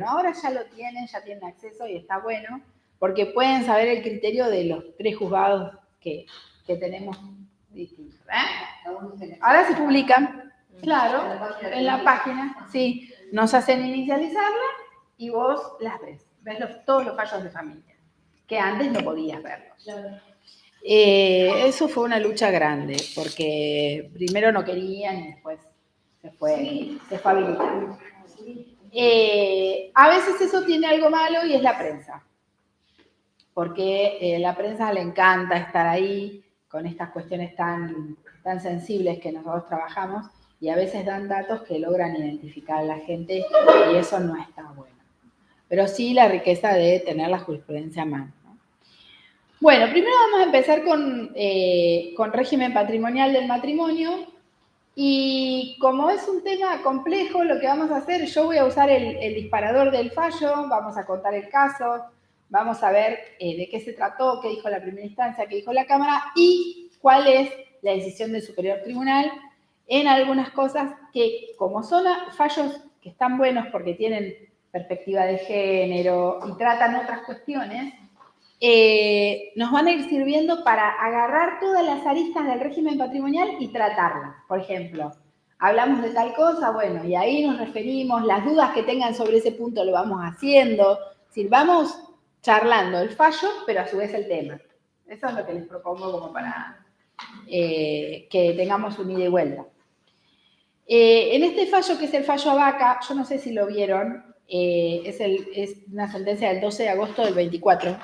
ahora ya lo tienen, ya tienen acceso y está bueno, porque pueden saber el criterio de los 3 juzgados que tenemos distintos. Ahora se publican, claro, en la página, sí, nos hacen inicializarla y vos las ves todos los fallos de familia, que antes no podías verlos. Eso fue una lucha grande, porque primero no querían y después se fue habilitando. A veces eso tiene algo malo y es la prensa, porque la prensa le encanta estar ahí con estas cuestiones tan sensibles que nosotros trabajamos y a veces dan datos que logran identificar a la gente y eso no está bueno. Pero sí la riqueza de tener la jurisprudencia a mano. Bueno, primero vamos a empezar con régimen patrimonial del matrimonio y como es un tema complejo, lo que vamos a hacer, yo voy a usar el disparador del fallo, vamos a contar el caso, vamos a ver de qué se trató, qué dijo la primera instancia, qué dijo la Cámara y cuál es la decisión del Superior Tribunal en algunas cosas que, como son fallos que están buenos porque tienen perspectiva de género y tratan otras cuestiones, nos van a ir sirviendo para agarrar todas las aristas del régimen patrimonial y tratarlas. Por ejemplo, hablamos de tal cosa, bueno, y ahí nos referimos, las dudas que tengan sobre ese punto lo vamos haciendo, es decir, vamos charlando el fallo, pero a su vez el tema. Eso es lo que les propongo como para que tengamos un ida y vuelta. En este fallo, que es el fallo Abaca, yo no sé si lo vieron, es una sentencia del 12 de agosto del 24,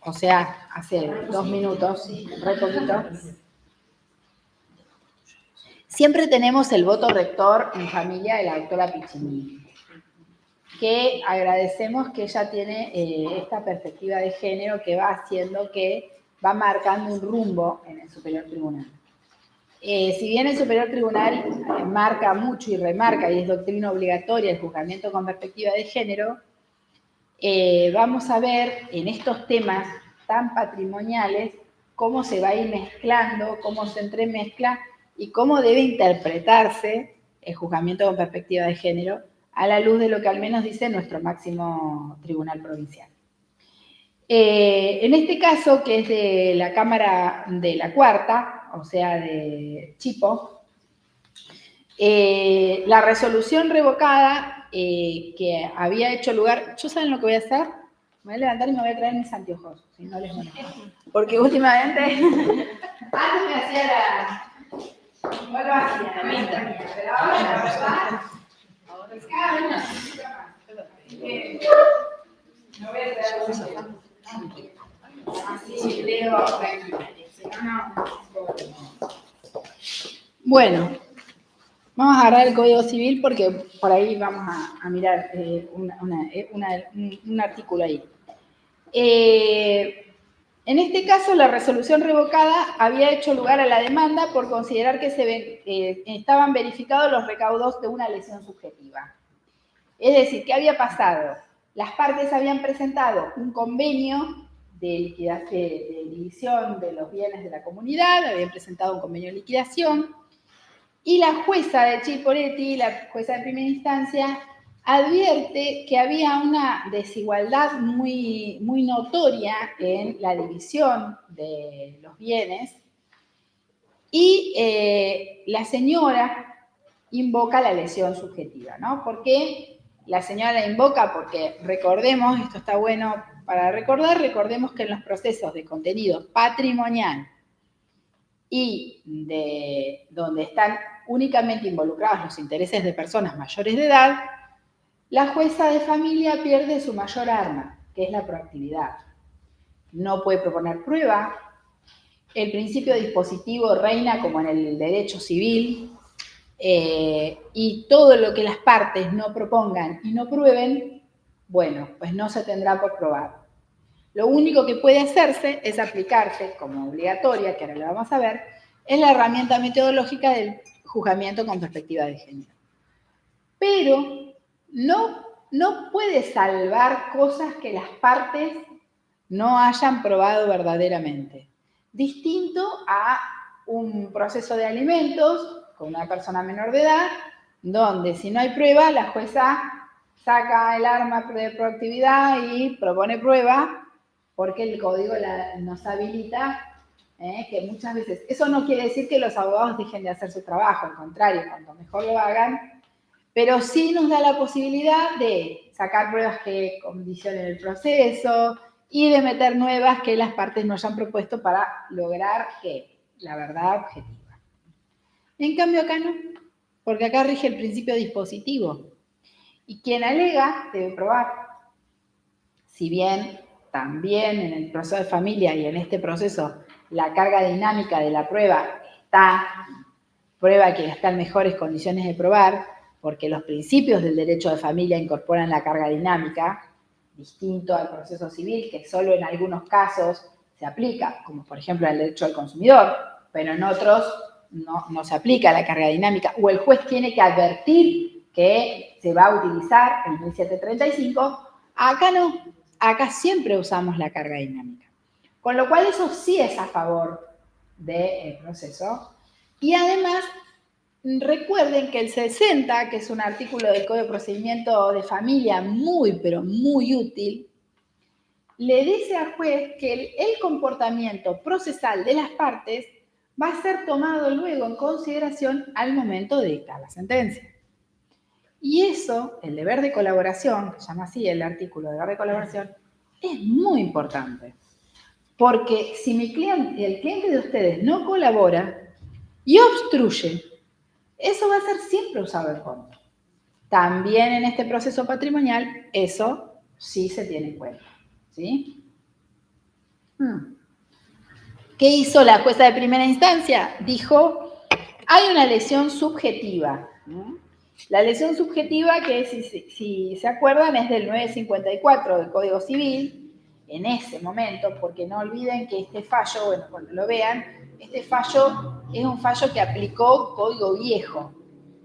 o sea, hace 2 minutos, re poquito. Siempre tenemos el voto rector en familia de la doctora Piccinini, que agradecemos que ella tiene esta perspectiva de género que va haciendo que va marcando un rumbo en el Superior Tribunal. Si bien el Superior Tribunal marca mucho y remarca, y es doctrina obligatoria, el juzgamiento con perspectiva de género, vamos a ver en estos temas tan patrimoniales cómo se va a ir mezclando, cómo se entremezcla y cómo debe interpretarse el juzgamiento con perspectiva de género a la luz de lo que al menos dice nuestro máximo tribunal provincial. En este caso, que es de la Cámara de la Cuarta, o sea, de Chipo, la resolución revocada que había hecho lugar, ¿yo saben lo que voy a hacer? Me voy a levantar y me voy a traer mis anteojos, si no les molesta. Porque últimamente, antes me hacía la... No lo hacía, la pinta. Pero ahora, la verdad, cada vez necesito más. No voy a traer los anteojos. Así leo tranquila. Bueno, vamos a agarrar el Código Civil porque por ahí vamos a mirar un artículo ahí. En este caso, la resolución revocada había hecho lugar a la demanda por considerar que estaban verificados los recaudos de una lesión subjetiva. Es decir, ¿qué había pasado? Las partes habían presentado un convenio de división de los bienes de la comunidad, habían presentado un convenio de liquidación, y la jueza de Chipoletti, la jueza de primera instancia, advierte que había una desigualdad muy, muy notoria en la división de los bienes y la señora invoca la lesión subjetiva, ¿no? ¿Por qué la señora la invoca? Porque recordemos, esto está bueno para recordemos que en los procesos de contenido patrimonial y de donde están únicamente involucrados los intereses de personas mayores de edad, la jueza de familia pierde su mayor arma, que es la proactividad. No puede proponer prueba, el principio dispositivo reina como en el derecho civil, y todo lo que las partes no propongan y no prueben, bueno, pues no se tendrá por probar. Lo único que puede hacerse es aplicarse como obligatoria, que ahora lo vamos a ver, es la herramienta metodológica del juzgamiento con perspectiva de género. Pero no puede salvar cosas que las partes no hayan probado verdaderamente. Distinto a un proceso de alimentos con una persona menor de edad, donde si no hay prueba, la jueza saca el arma de proactividad y propone prueba porque el código nos habilita que muchas veces, eso no quiere decir que los abogados dejen de hacer su trabajo, al contrario, cuanto mejor lo hagan, pero sí nos da la posibilidad de sacar pruebas que condicionen el proceso y de meter nuevas que las partes nos hayan propuesto para lograr que la verdad objetiva. En cambio acá no, porque acá rige el principio dispositivo. Y quien alega debe probar. Si bien también en el proceso de familia y en este proceso la carga dinámica de la prueba prueba que está en mejores condiciones de probar, porque los principios del derecho de familia incorporan la carga dinámica, distinto al proceso civil, que solo en algunos casos se aplica, como por ejemplo el derecho al consumidor, pero en otros no se aplica la carga dinámica, o el juez tiene que advertir que se va a utilizar el 1735, acá no, acá siempre usamos la carga dinámica. Con lo cual eso sí es a favor del proceso. Y además, recuerden que el 60, que es un artículo del Código de Procedimiento de Familia muy, pero muy útil, le dice al juez que el comportamiento procesal de las partes va a ser tomado luego en consideración al momento de dictar la sentencia. Y eso, el deber de colaboración, que se llama así el artículo de deber de colaboración, es muy importante. Porque si el cliente de ustedes no colabora y obstruye, eso va a ser siempre usado en contra. También en este proceso patrimonial, eso sí se tiene en cuenta. ¿Sí? ¿Qué hizo la jueza de primera instancia? Dijo, hay una lesión subjetiva. La lesión subjetiva, que si se acuerdan, es del 954 del Código Civil, en ese momento, porque no olviden que este fallo, bueno, cuando lo vean, este fallo es un fallo que aplicó Código Viejo.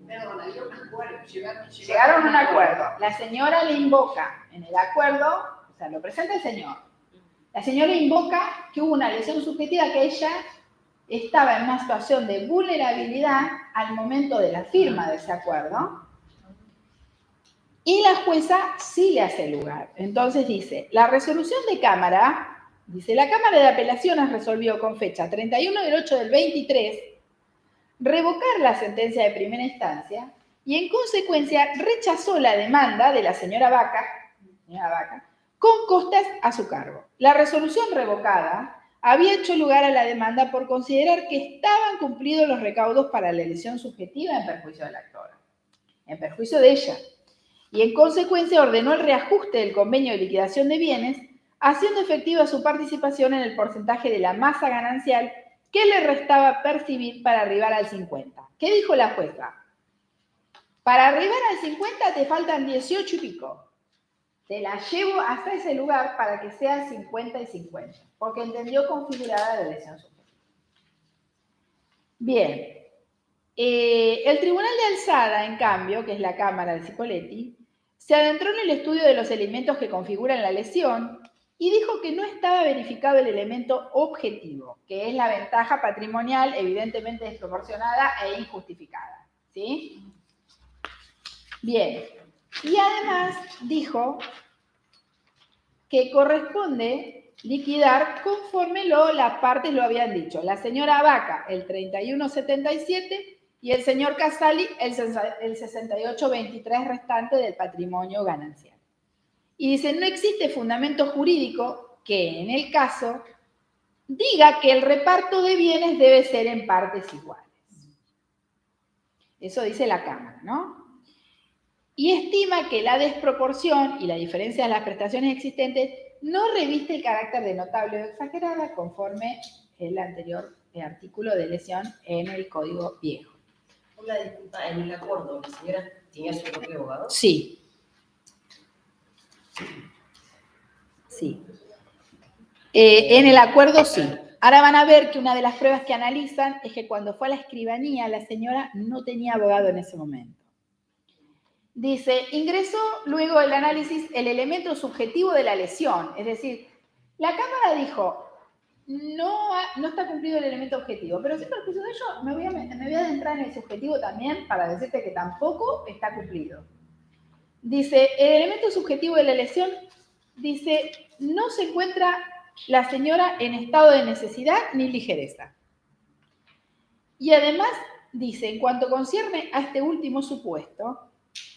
Perdón, había un acuerdo. Llegaron a un acuerdo. La señora le invoca en el acuerdo, o sea, lo presenta el señor. La señora invoca que hubo una lesión subjetiva, que ella estaba en una situación de vulnerabilidad al momento de la firma de ese acuerdo. Y la jueza sí le hace lugar. Entonces dice, la resolución de Cámara, dice, la Cámara de Apelaciones resolvió con fecha 31 del 8 del 23 revocar la sentencia de primera instancia y en consecuencia rechazó la demanda de la señora Vaca con costas a su cargo. La resolución revocada había hecho lugar a la demanda por considerar que estaban cumplidos los recaudos para la lesión subjetiva en perjuicio de la actora, en perjuicio de ella, y en consecuencia ordenó el reajuste del convenio de liquidación de bienes, haciendo efectiva su participación en el porcentaje de la masa ganancial que le restaba percibir para arribar al 50. ¿Qué dijo la jueza? Para arribar al 50 te faltan 18 y pico. Te la llevo hasta ese lugar para que sea 50 y 50, porque entendió configurada la lesión subjetiva. Bien. El Tribunal de Alzada, en cambio, que es la Cámara de Cipoletti, se adentró en el estudio de los elementos que configuran la lesión y dijo que no estaba verificado el elemento objetivo, que es la ventaja patrimonial evidentemente desproporcionada e injustificada. ¿Sí? Bien. Y además dijo que corresponde liquidar conforme las partes lo habían dicho. La señora Vaca, el 31,77, y el señor Casali, el 68,23 restante del patrimonio ganancial. Y dice, no existe fundamento jurídico que en el caso diga que el reparto de bienes debe ser en partes iguales. Eso dice la Cámara, ¿no? Y estima que la desproporción y la diferencia de las prestaciones existentes no reviste el carácter de notable o exagerada conforme el anterior artículo de lesión en el Código Viejo. Una disculpa, en el acuerdo, ¿la señora tenía su propio abogado? Sí. Sí. En el acuerdo sí. Ahora van a ver que una de las pruebas que analizan es que cuando fue a la escribanía, la señora no tenía abogado en ese momento. Dice, ingresó luego del análisis el elemento subjetivo de la lesión. Es decir, la Cámara dijo, no está cumplido el elemento objetivo, pero sin perjuicio de ello me voy a adentrar en el subjetivo también para decirte que tampoco está cumplido. Dice, el elemento subjetivo de la lesión, dice, no se encuentra la señora en estado de necesidad ni ligereza. Y además, dice, en cuanto concierne a este último supuesto,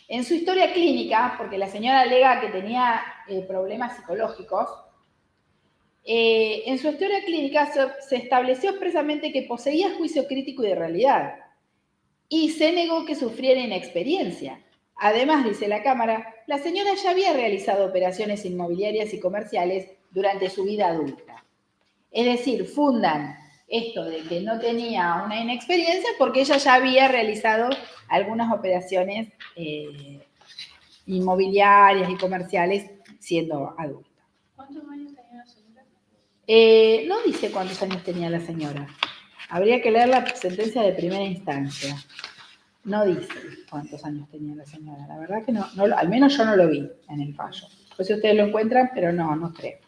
en su historia clínica, porque la señora alega que tenía problemas psicológicos, en su historia clínica se estableció expresamente que poseía juicio crítico y de realidad, y se negó que sufriera inexperiencia. Además, dice la Cámara, la señora ya había realizado operaciones inmobiliarias y comerciales durante su vida adulta. Es decir, fundan esto de que no tenía una inexperiencia porque ella ya había realizado algunas operaciones inmobiliarias y comerciales siendo adulta. ¿Cuántos años tenía la señora? No dice cuántos años tenía la señora. Habría que leer la sentencia de primera instancia. No dice cuántos años tenía la señora. La verdad que no, al menos yo no lo vi en el fallo. No sé si ustedes lo encuentran, pero no creo.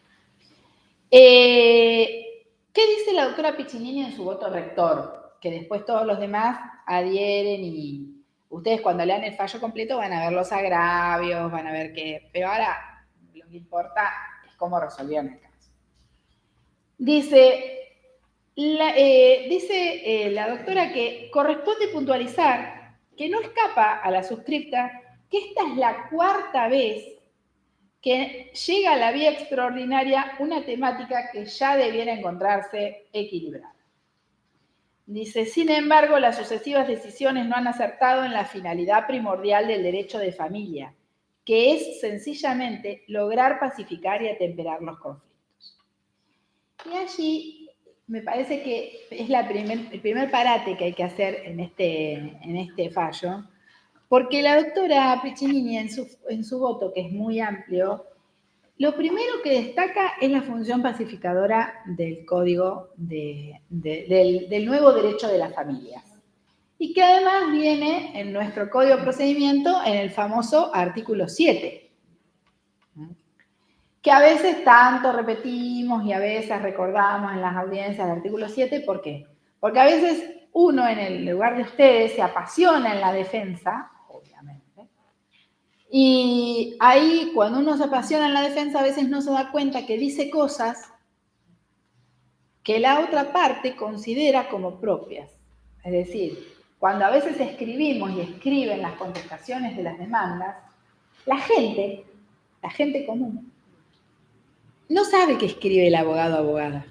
¿Qué dice la doctora Piccinini en su voto rector? Que después todos los demás adhieren y ustedes cuando lean el fallo completo van a ver los agravios, van a ver qué... Pero ahora lo que importa es cómo resolvieron el caso. Dice la doctora que corresponde puntualizar que no escapa a la suscripta que esta es la cuarta vez que llega a la vía extraordinaria una temática que ya debiera encontrarse equilibrada. Dice, sin embargo, las sucesivas decisiones no han acertado en la finalidad primordial del derecho de familia, que es sencillamente lograr pacificar y atemperar los conflictos. Y allí me parece que es el primer parate que hay que hacer en este fallo, porque la doctora Piccinini en su voto, que es muy amplio, lo primero que destaca es la función pacificadora del código del nuevo derecho de las familias. Y que además viene en nuestro código de procedimiento en el famoso artículo 7. Que a veces tanto repetimos y a veces recordamos en las audiencias del artículo 7. ¿Por qué? Porque a veces uno en el lugar de ustedes se apasiona en la defensa, obviamente, y ahí cuando uno se apasiona en la defensa a veces no se da cuenta que dice cosas que la otra parte considera como propias. Es decir, cuando a veces escribimos y escriben las contestaciones de las demandas, la gente común, no sabe qué escribe el abogado o abogada.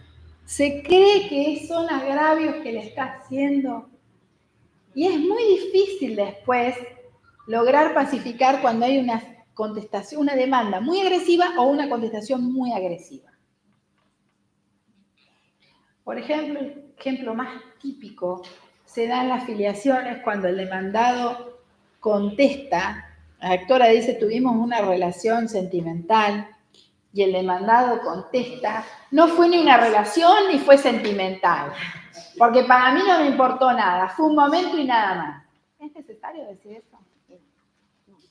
Se cree que son agravios que le está haciendo. Y es muy difícil después lograr pacificar cuando hay una contestación, una demanda muy agresiva o una contestación muy agresiva. Por ejemplo, el ejemplo más típico se da en las filiaciones cuando el demandado contesta, la actora dice, tuvimos una relación sentimental, y el demandado contesta, no fue ni una relación ni fue sentimental, porque para mí no me importó nada, fue un momento y nada más. ¿Es necesario decir eso?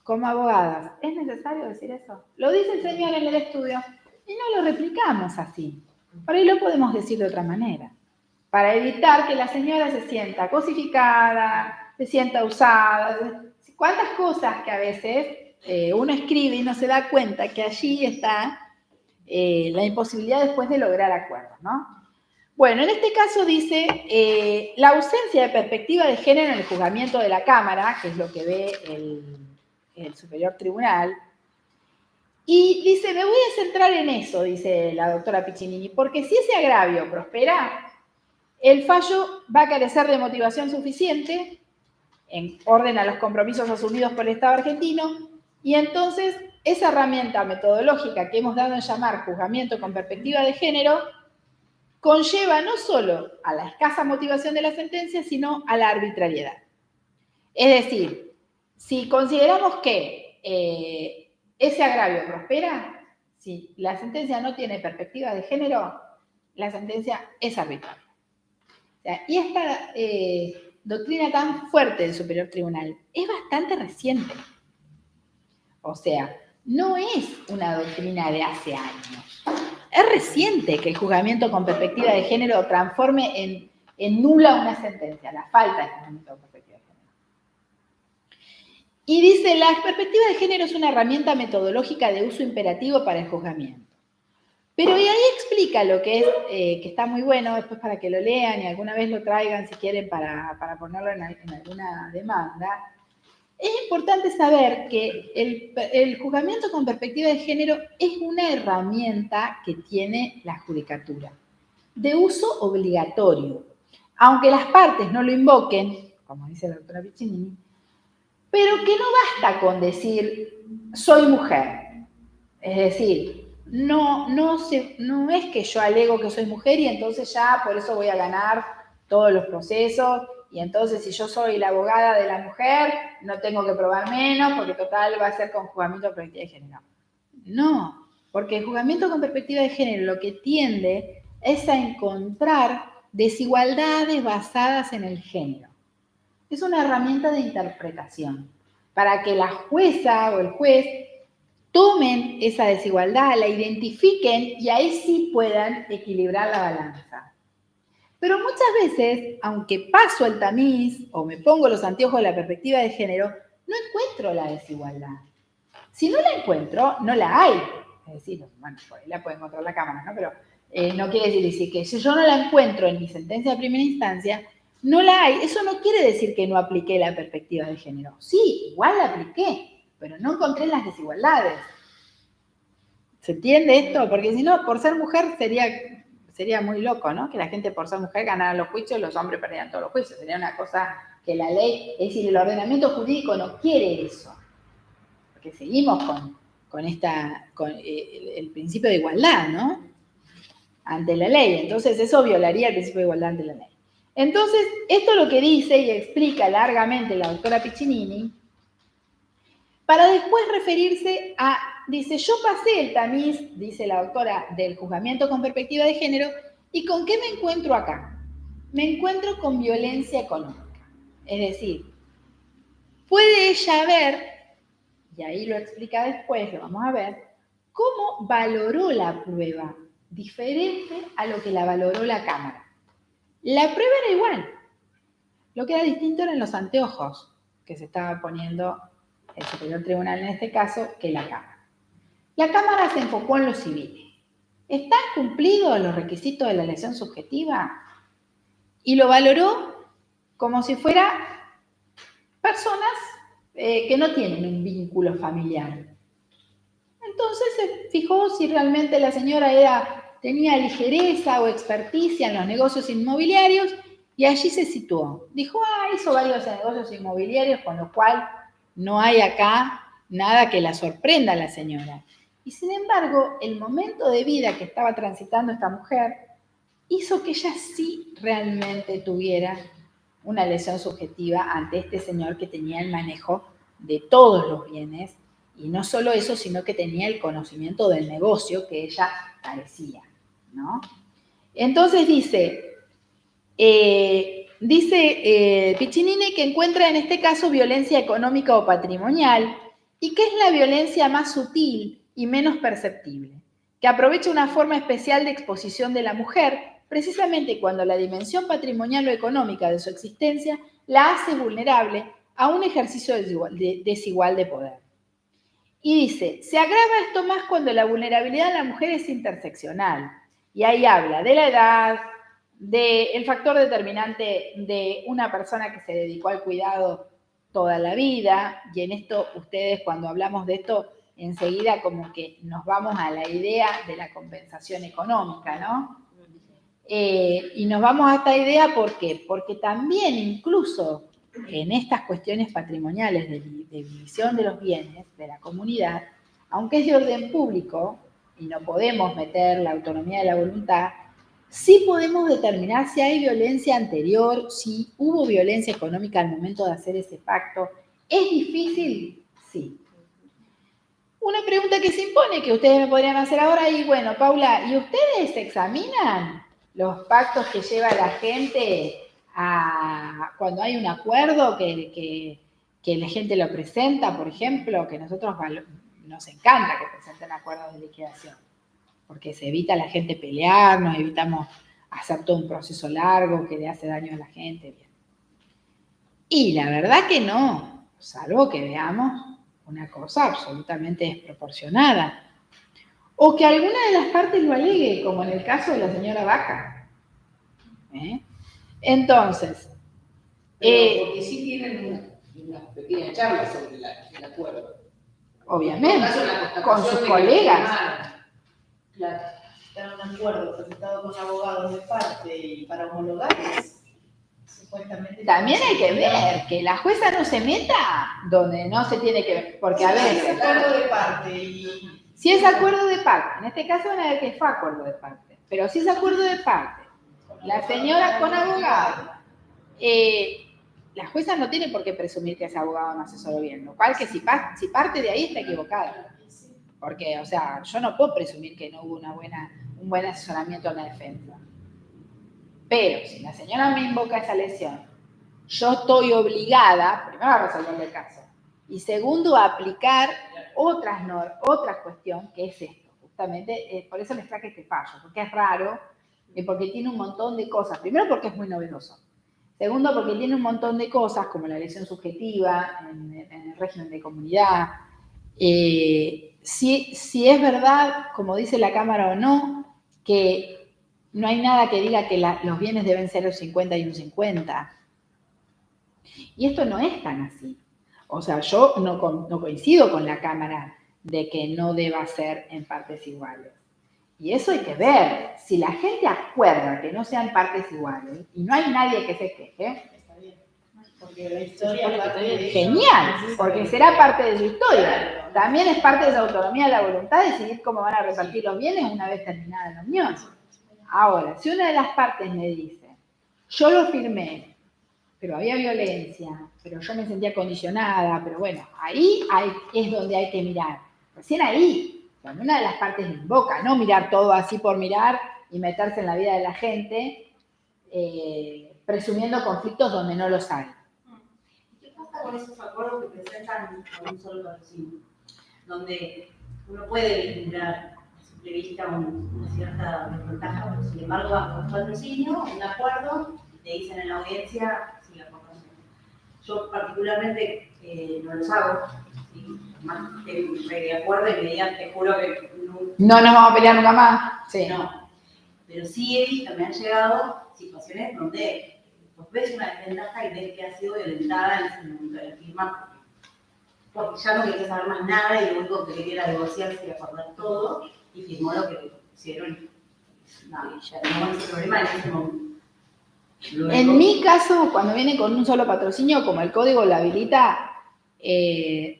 Como abogadas, ¿es necesario decir eso? Lo dice el señor en el estudio y no lo replicamos así. Por ahí lo podemos decir de otra manera, para evitar que la señora se sienta cosificada, se sienta usada. ¿Cuántas cosas que a veces uno escribe y no se da cuenta que allí está la imposibilidad después de lograr acuerdos, ¿no? Bueno, en este caso dice la ausencia de perspectiva de género en el juzgamiento de la Cámara, que es lo que ve el Superior Tribunal, y dice, me voy a centrar en eso, dice la doctora Piccinini, porque si ese agravio prospera, el fallo va a carecer de motivación suficiente en orden a los compromisos asumidos por el Estado argentino, y entonces esa herramienta metodológica que hemos dado en llamar juzgamiento con perspectiva de género conlleva no solo a la escasa motivación de la sentencia, sino a la arbitrariedad. Es decir, si consideramos que ese agravio prospera, si la sentencia no tiene perspectiva de género, la sentencia es arbitraria. O sea, y esta doctrina tan fuerte del Superior Tribunal es bastante reciente. O sea, no es una doctrina de hace años. Es reciente que el juzgamiento con perspectiva de género transforme en nula una sentencia, la falta de juzgamiento con perspectiva de género. Y dice, la perspectiva de género es una herramienta metodológica de uso imperativo para el juzgamiento. Pero y ahí explica lo que es, que está muy bueno, después para que lo lean y alguna vez lo traigan si quieren para ponerlo en alguna demanda. Es importante saber que el juzgamiento con perspectiva de género es una herramienta que tiene la judicatura, de uso obligatorio. Aunque las partes no lo invoquen, como dice la doctora Piccinini, pero que no basta con decir, soy mujer. Es decir, no es que yo alego que soy mujer y entonces ya por eso voy a ganar todos los procesos y entonces si yo soy la abogada de la mujer no tengo que probar menos porque total va a ser con juzgamiento con perspectiva de género. No, porque el juzgamiento con perspectiva de género lo que tiende es a encontrar desigualdades basadas en el género. Es una herramienta de interpretación para que la jueza o el juez tomen esa desigualdad, la identifiquen y ahí sí puedan equilibrar la balanza. Pero muchas veces, aunque paso el tamiz o me pongo los anteojos de la perspectiva de género, no encuentro la desigualdad. Si no la encuentro, no la hay. Es decir, bueno, por ahí la puede encontrar la Cámara, ¿no? Pero no quiere decir que si yo no la encuentro en mi sentencia de primera instancia, no la hay. Eso no quiere decir que no apliqué la perspectiva de género. Sí, igual la apliqué, pero no encontré las desigualdades. ¿Se entiende esto? Porque si no, por ser mujer sería muy loco, ¿no? Que la gente por ser mujer ganara los juicios y los hombres perdieran todos los juicios. Sería una cosa que la ley, es decir, el ordenamiento jurídico no quiere eso. Porque seguimos con el principio de igualdad, ¿no? Ante la ley. Entonces, eso violaría el principio de igualdad ante la ley. Entonces, esto es lo que dice y explica largamente la doctora Piccinini, para después referirse a, dice, yo pasé el tamiz, dice la doctora, del juzgamiento con perspectiva de género, ¿y con qué me encuentro acá? Me encuentro con violencia económica. Es decir, puede ella ver, y ahí lo explica después, lo vamos a ver, cómo valoró la prueba, diferente a lo que la valoró la Cámara. La prueba era igual. Lo que era distinto eran los anteojos que se estaba poniendo el Superior Tribunal en este caso, que la Cámara. La Cámara se enfocó en lo civil. ¿Están cumplidos los requisitos de la lesión subjetiva? Y lo valoró como si fuera personas que no tienen un vínculo familiar. Entonces se fijó si realmente la señora tenía ligereza o experticia en los negocios inmobiliarios y allí se situó. Dijo, hizo varios negocios inmobiliarios, con lo cual no hay acá nada que la sorprenda a la señora. Y sin embargo, el momento de vida que estaba transitando esta mujer hizo que ella sí realmente tuviera una lesión subjetiva ante este señor que tenía el manejo de todos los bienes, y no solo eso, sino que tenía el conocimiento del negocio que ella carecía, ¿no? Entonces dice Piccinini que encuentra en este caso violencia económica o patrimonial y que es la violencia más sutil y menos perceptible, que aprovecha una forma especial de exposición de la mujer precisamente cuando la dimensión patrimonial o económica de su existencia la hace vulnerable a un ejercicio desigual de poder. Y dice, se agrava esto más cuando la vulnerabilidad de la mujer es interseccional. Y ahí habla de la edad, del factor determinante de una persona que se dedicó al cuidado toda la vida, y en esto ustedes cuando hablamos de esto, enseguida como que nos vamos a la idea de la compensación económica, ¿no? Y nos vamos a esta idea, ¿por qué? Porque también incluso en estas cuestiones patrimoniales de división de los bienes de la comunidad, aunque es de orden público y no podemos meter la autonomía de la voluntad, sí podemos determinar si hay violencia anterior, si hubo violencia económica al momento de hacer ese pacto. ¿Es difícil? Sí. Una pregunta que se impone, que ustedes me podrían hacer ahora, y bueno, Paula, ¿y ustedes examinan los pactos que lleva la gente cuando hay un acuerdo que la gente lo presenta, por ejemplo, que nosotros nos encanta que presenten acuerdos de liquidación, porque se evita a la gente pelear, nos evitamos hacer todo un proceso largo que le hace daño a la gente. Bien. Y la verdad que no. salvo que veamos una cosa absolutamente desproporcionada. O que alguna de las partes lo alegue, como en el caso de la señora Vaca. Entonces, porque sí tienen una pequeña charla sobre el acuerdo. Obviamente, con sus colegas. Claro, está un acuerdo presentado con abogados de parte y para homologar, supuestamente. También hay que ver que la jueza no se meta donde no se tiene que ver, porque a veces. Si es acuerdo de parte y. Si es acuerdo de parte, en este caso van a ver que fue acuerdo de parte, pero si es acuerdo de parte, la señora con abogado, la jueza no tiene por qué presumir que ese abogado no asesoró bien, lo cual que si parte de ahí está equivocada. Porque, o sea, yo no puedo presumir que no hubo un buen asesoramiento en la defensa. Pero si la señora me invoca esa lesión, yo estoy obligada, primero, a resolver el caso, y segundo, a aplicar otra cuestión, que es esto. Justamente, por eso les traje este fallo, porque es raro, y porque tiene un montón de cosas. Primero, porque es muy novedoso. Segundo, porque tiene un montón de cosas, como la lesión subjetiva en el régimen de comunidad. Si es verdad, como dice la Cámara o no, que no hay nada que diga que los bienes deben ser un 50 y un 50. Y esto no es tan así. O sea, yo no coincido con la Cámara de que no deba ser en partes iguales. Y eso hay que ver. Si la gente acuerda que no sean partes iguales y no hay nadie que se queje, porque la historia genial, porque será parte de su historia. También es parte de su autonomía la voluntad de decidir cómo van a repartir los bienes una vez terminada la unión. Ahora, si una de las partes me dice, yo lo firmé, pero había violencia, pero yo me sentía condicionada, pero bueno, ahí es donde hay que mirar. Recién ahí, cuando una de las partes me invoca, no mirar todo así por mirar y meterse en la vida de la gente, presumiendo conflictos donde no los hay. ¿Qué pasa con esos acuerdos que presentan con un solo patrocinio? Donde uno puede vislumbrar a simple vista una cierta desventaja, pero sin embargo va con patrocinio, un acuerdo, y te dicen en la audiencia si la aportación. Yo particularmente no los hago, ¿sí? Más que de acuerdo y me digan, te juro que no nos vamos a pelear nunca más. Sí. No, pero sí he visto, me han llegado situaciones donde vos ves una desventaja y ves que ha sido violentada en ese momento de la firma, porque ya no quería saber más nada y lo único que quería era divorciarse y acordar todo, y firmó lo que hicieron. No, ya no ese problema en ese momento. Luego, en mi caso, cuando viene con un solo patrocinio, como el código lo habilita,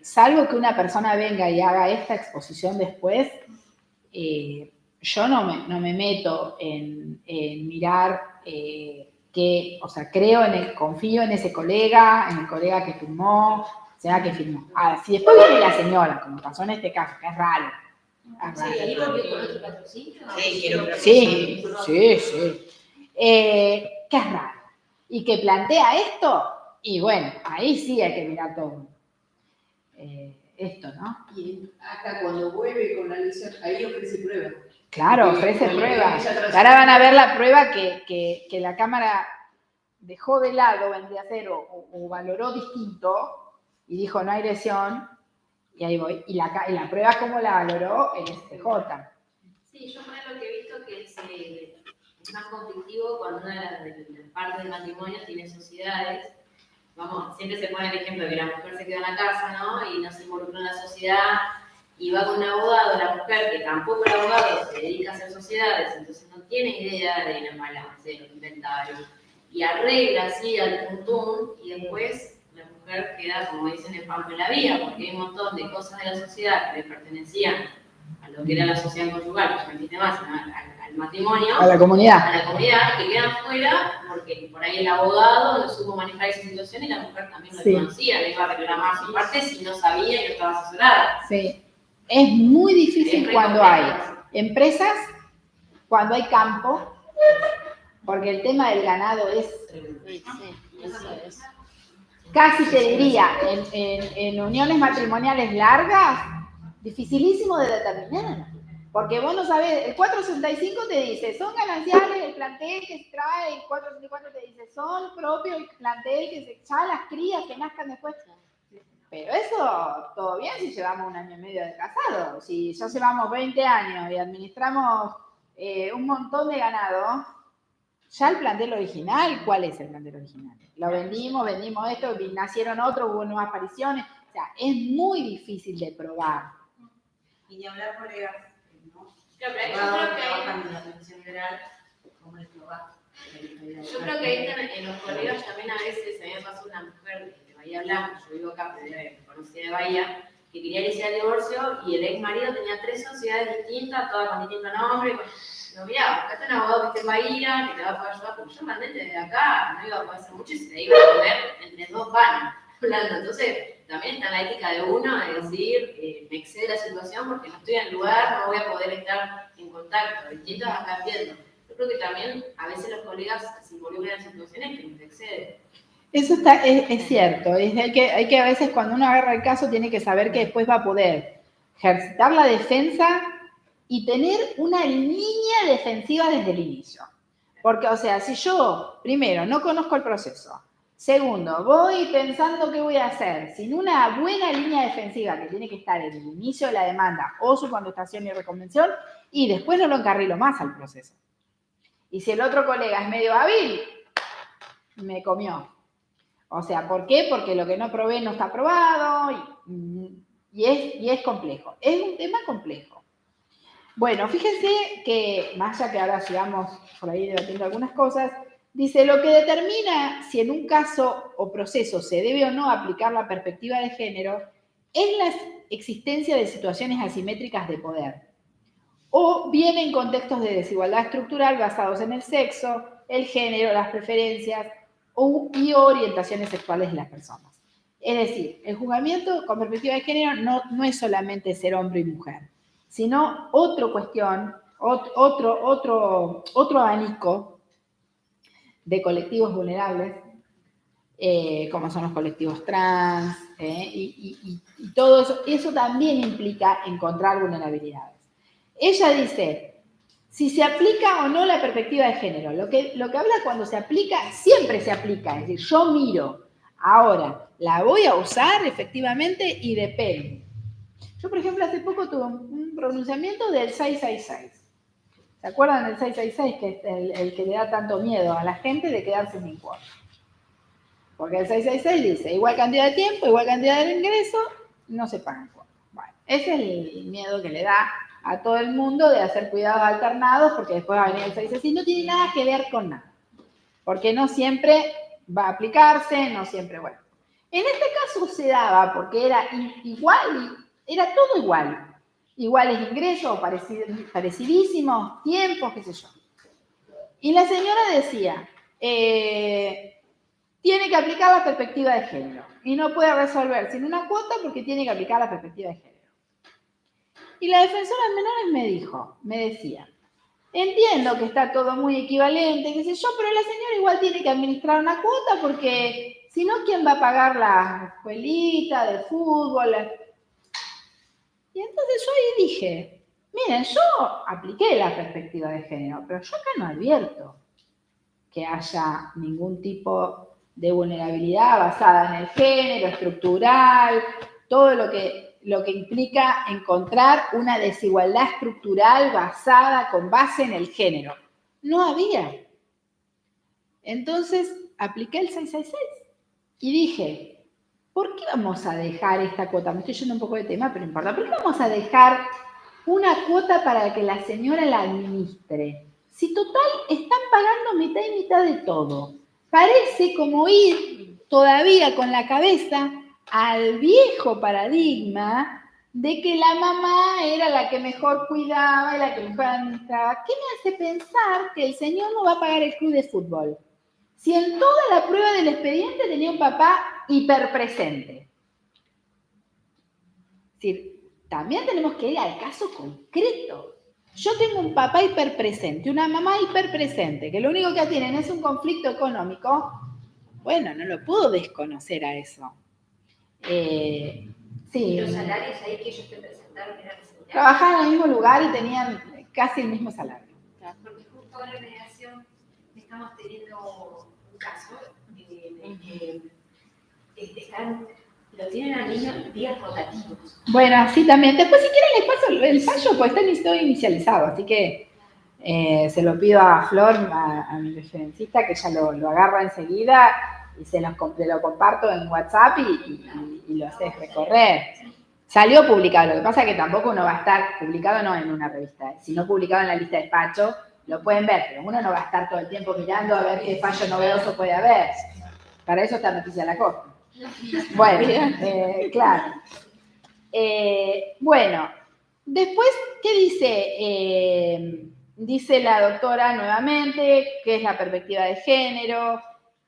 salvo que una persona venga y haga esta exposición después, yo no me meto en mirar o sea, confío en ese colega, en el colega que firmó, sea que firmó. Ahora, si después viene la señora, como pasó en este caso, que es raro. Sí, con otro patrocinio. Sí. Que es raro. Y que plantea esto, y bueno, ahí sí hay que mirar todo. Esto, ¿no? Y acá cuando vuelve con la lesión, ahí ofrece pruebas. Claro, ofrece pruebas. Ahora van a ver la prueba que la Cámara dejó de lado, vendría a ser, o valoró distinto, y dijo no hay lesión, y ahí voy. Y la prueba, ¿cómo la valoró? El STJ. Sí, yo por lo que he visto que es más conflictivo cuando una de las partes del matrimonio tiene sociedades. Vamos, siempre se pone el ejemplo de que la mujer se queda en la casa, ¿no? Y no se involucra en la sociedad, y va con un abogado, la mujer, que tampoco el abogado se dedica a hacer sociedades, entonces no tiene idea de los balances, de los inventarios, y arregla así al tuntún, y después la mujer queda, como dicen, en pampa en la vía, porque hay un montón de cosas de la sociedad que le pertenecían a lo que era la sociedad conjugal, que ya no existe más, sino al matrimonio, A la comunidad. a la comunidad, que quedan fuera porque por ahí el abogado no supo manejar esa situación y la mujer también lo conocía, le iba a reclamar su parte si no sabía y no estaba asesorada. Sí. Es muy difícil cuando hay empresas, cuando hay campo, porque el tema del ganado es, casi te diría, en uniones matrimoniales largas, dificilísimo de determinar. Porque vos no sabés, el 465 te dice, son gananciales el plantel que se trae, el 464 te dice, son propios el plantel que se ya las crías que nazcan después. Pero eso, todo bien si llevamos 1 año y medio de casado. Si ya llevamos 20 años y administramos un montón de ganado, ya el plantel original, ¿cuál es el plantel original? Lo vendimos esto, nacieron otros, hubo nuevas apariciones. O sea, es muy difícil de probar. Y ni hablar colegas, ¿no? Claro, pero yo creo que trabajan en la atención general, como es probar. Yo creo que ahí en los colegas también a veces, a mí me pasó una mujer de Bahía Blanca, yo vivo acá, pero me conocía de Bahía, que quería iniciar el divorcio y el ex marido tenía 3 sociedades distintas, todas con distintos nombres. No, mirá, acá está un abogado que esté en Bahía, que te va a poder ayudar, porque yo mandé desde acá, no iba a poder hacer mucho y se te iba a comer entre 2 panes hablando. Entonces, también está la ética de uno de decir, me excede la situación porque no estoy en el lugar, no voy a poder estar en contacto, distintos acá viendo. Yo creo que también a veces los colegas se involucran en situaciones que nos exceden. Eso es cierto. Hay que a veces cuando uno agarra el caso tiene que saber que después va a poder ejercitar la defensa y tener una línea defensiva desde el inicio. Porque, o sea, si yo, primero, no conozco el proceso, segundo, voy pensando qué voy a hacer, sin una buena línea defensiva que tiene que estar en el inicio de la demanda o su contestación y reconvención, y después no lo encarrilo más al proceso. Y si el otro colega es medio hábil, me comió. O sea, ¿por qué? Porque lo que no probé no está probado y es complejo. Es un tema complejo. Bueno, fíjense que, más allá que ahora sigamos por ahí debatiendo algunas cosas, dice, lo que determina si en un caso o proceso se debe o no aplicar la perspectiva de género es la existencia de situaciones asimétricas de poder, o bien en contextos de desigualdad estructural basados en el sexo, el género, las preferencias y orientaciones sexuales de las personas. Es decir, el juzgamiento con perspectiva de género no es solamente ser hombre y mujer, sino otra cuestión, otro abanico de colectivos vulnerables, como son los colectivos trans, y todo eso. Eso también implica encontrar vulnerabilidades. Ella dice, si se aplica o no la perspectiva de género, lo que habla cuando se aplica, siempre se aplica, es decir, yo miro, ahora, la voy a usar efectivamente y depende. Yo, por ejemplo, hace poco tuve un pronunciamiento del 666. ¿Se acuerdan del 666? Que es el que le da tanto miedo a la gente de quedarse sin cuota. Porque el 666 dice, igual cantidad de tiempo, igual cantidad de ingreso, no se pagan cuotas. Bueno, ese es el miedo que le da a todo el mundo de hacer cuidados alternados, porque después va a venir el 666 y no tiene nada que ver con nada. Porque no siempre va a aplicarse, no siempre, bueno. En este caso se daba porque era igual, era todo igual. Iguales ingresos, parecidísimos, tiempos, qué sé yo. Y la señora decía, tiene que aplicar la perspectiva de género y no puede resolver sin una cuota porque tiene que aplicar la perspectiva de género. Y la defensora de menores me decía, entiendo que está todo muy equivalente, qué sé yo, pero la señora igual tiene que administrar una cuota porque si no, ¿quién va a pagar la escuelita de fútbol? Y entonces yo ahí dije, miren, yo apliqué la perspectiva de género, pero yo acá no advierto que haya ningún tipo de vulnerabilidad basada en el género, estructural, todo lo que implica encontrar una desigualdad estructural con base en el género. No había. Entonces, apliqué el 666 y dije, ¿por qué vamos a dejar esta cuota? Me estoy yendo un poco de tema, pero no importa. ¿Por qué vamos a dejar una cuota para que la señora la administre? Si total están pagando mitad y mitad de todo. Parece como ir todavía con la cabeza al viejo paradigma de que la mamá era la que mejor cuidaba y la que mejor administraba. ¿Qué me hace pensar que el señor no va a pagar el club de fútbol? Si en toda la prueba del expediente tenía un papá hiperpresente. Es decir, también tenemos que ir al caso concreto. Yo tengo un papá hiperpresente, una mamá hiperpresente, que lo único que tienen es un conflicto económico. Bueno, no lo puedo desconocer a eso. Sí. ¿Y los salarios ahí que ellos te presentaron eran similares? Trabajaban en el mismo lugar y tenían casi el mismo salario. Porque justo ahora en mediación estamos teniendo un caso en el que están lo tienen a niños días rotativos. Bueno, así también. Después, si quieren, les paso el fallo, pues está todo inicializado, así que se lo pido a Flor, a mi referencista, que ella lo agarra enseguida y lo comparto en WhatsApp y lo haces recorrer. Salió publicado, lo que pasa es que tampoco uno va a estar publicado no en una revista, sino publicado en la lista de despacho, lo pueden ver, pero uno no va a estar todo el tiempo mirando a ver qué fallo novedoso puede haber. Para eso está Noticia de la Corte. Bueno, claro. Bueno, después, ¿qué dice? Dice la doctora nuevamente qué es la perspectiva de género,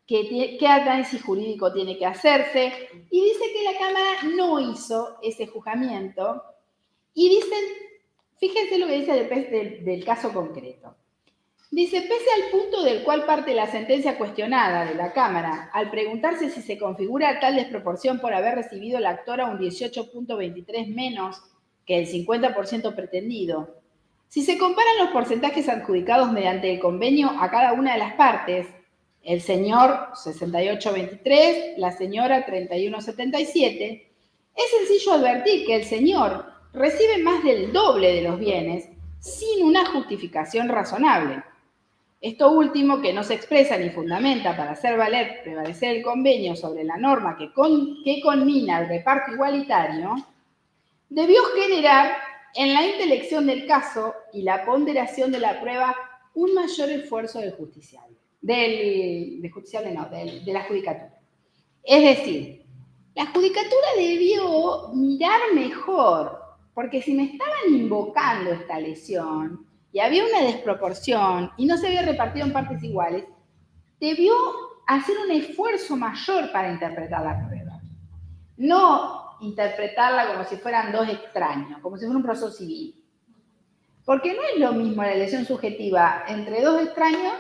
qué análisis jurídico tiene que hacerse, y dice que la Cámara no hizo ese juzgamiento, y dicen, fíjense lo que dice del caso concreto. Dice, pese al punto del cual parte la sentencia cuestionada de la Cámara, al preguntarse si se configura tal desproporción por haber recibido la actora un 18.23 menos que el 50% pretendido, si se comparan los porcentajes adjudicados mediante el convenio a cada una de las partes, el señor 68.23, la señora 31.77, es sencillo advertir que el señor recibe más del doble de los bienes sin una justificación razonable. Esto último, que no se expresa ni fundamenta para hacer prevalecer el convenio sobre la norma que conmina el reparto igualitario, debió generar en la intelección del caso y la ponderación de la prueba un mayor esfuerzo del justiciable. De la judicatura. Es decir, la judicatura debió mirar mejor, porque si me estaban invocando esta lesión y había una desproporción y no se había repartido en partes iguales, debió hacer un esfuerzo mayor para interpretar la prueba. No interpretarla como si fueran dos extraños, como si fuera un proceso civil. Porque no es lo mismo la lesión subjetiva entre dos extraños,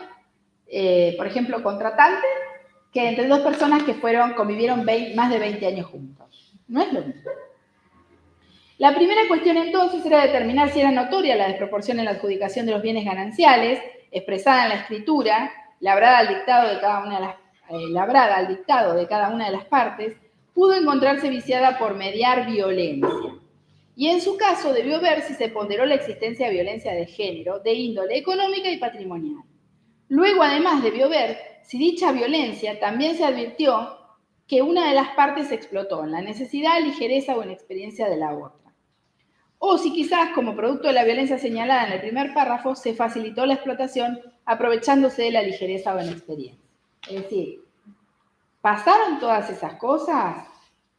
por ejemplo, contratantes, que entre dos personas que convivieron más de 20 años juntos. No es lo mismo. La primera cuestión entonces era determinar si era notoria la desproporción en la adjudicación de los bienes gananciales, expresada en la escritura, labrada al dictado de cada una de las partes, pudo encontrarse viciada por mediar violencia. Y en su caso debió ver si se ponderó la existencia de violencia de género, de índole económica y patrimonial. Luego, además, debió ver si dicha violencia también se advirtió que una de las partes explotó en la necesidad, ligereza o inexperiencia de la otra. O si quizás, como producto de la violencia señalada en el primer párrafo, se facilitó la explotación aprovechándose de la ligereza o inexperiencia. Es decir, ¿pasaron todas esas cosas?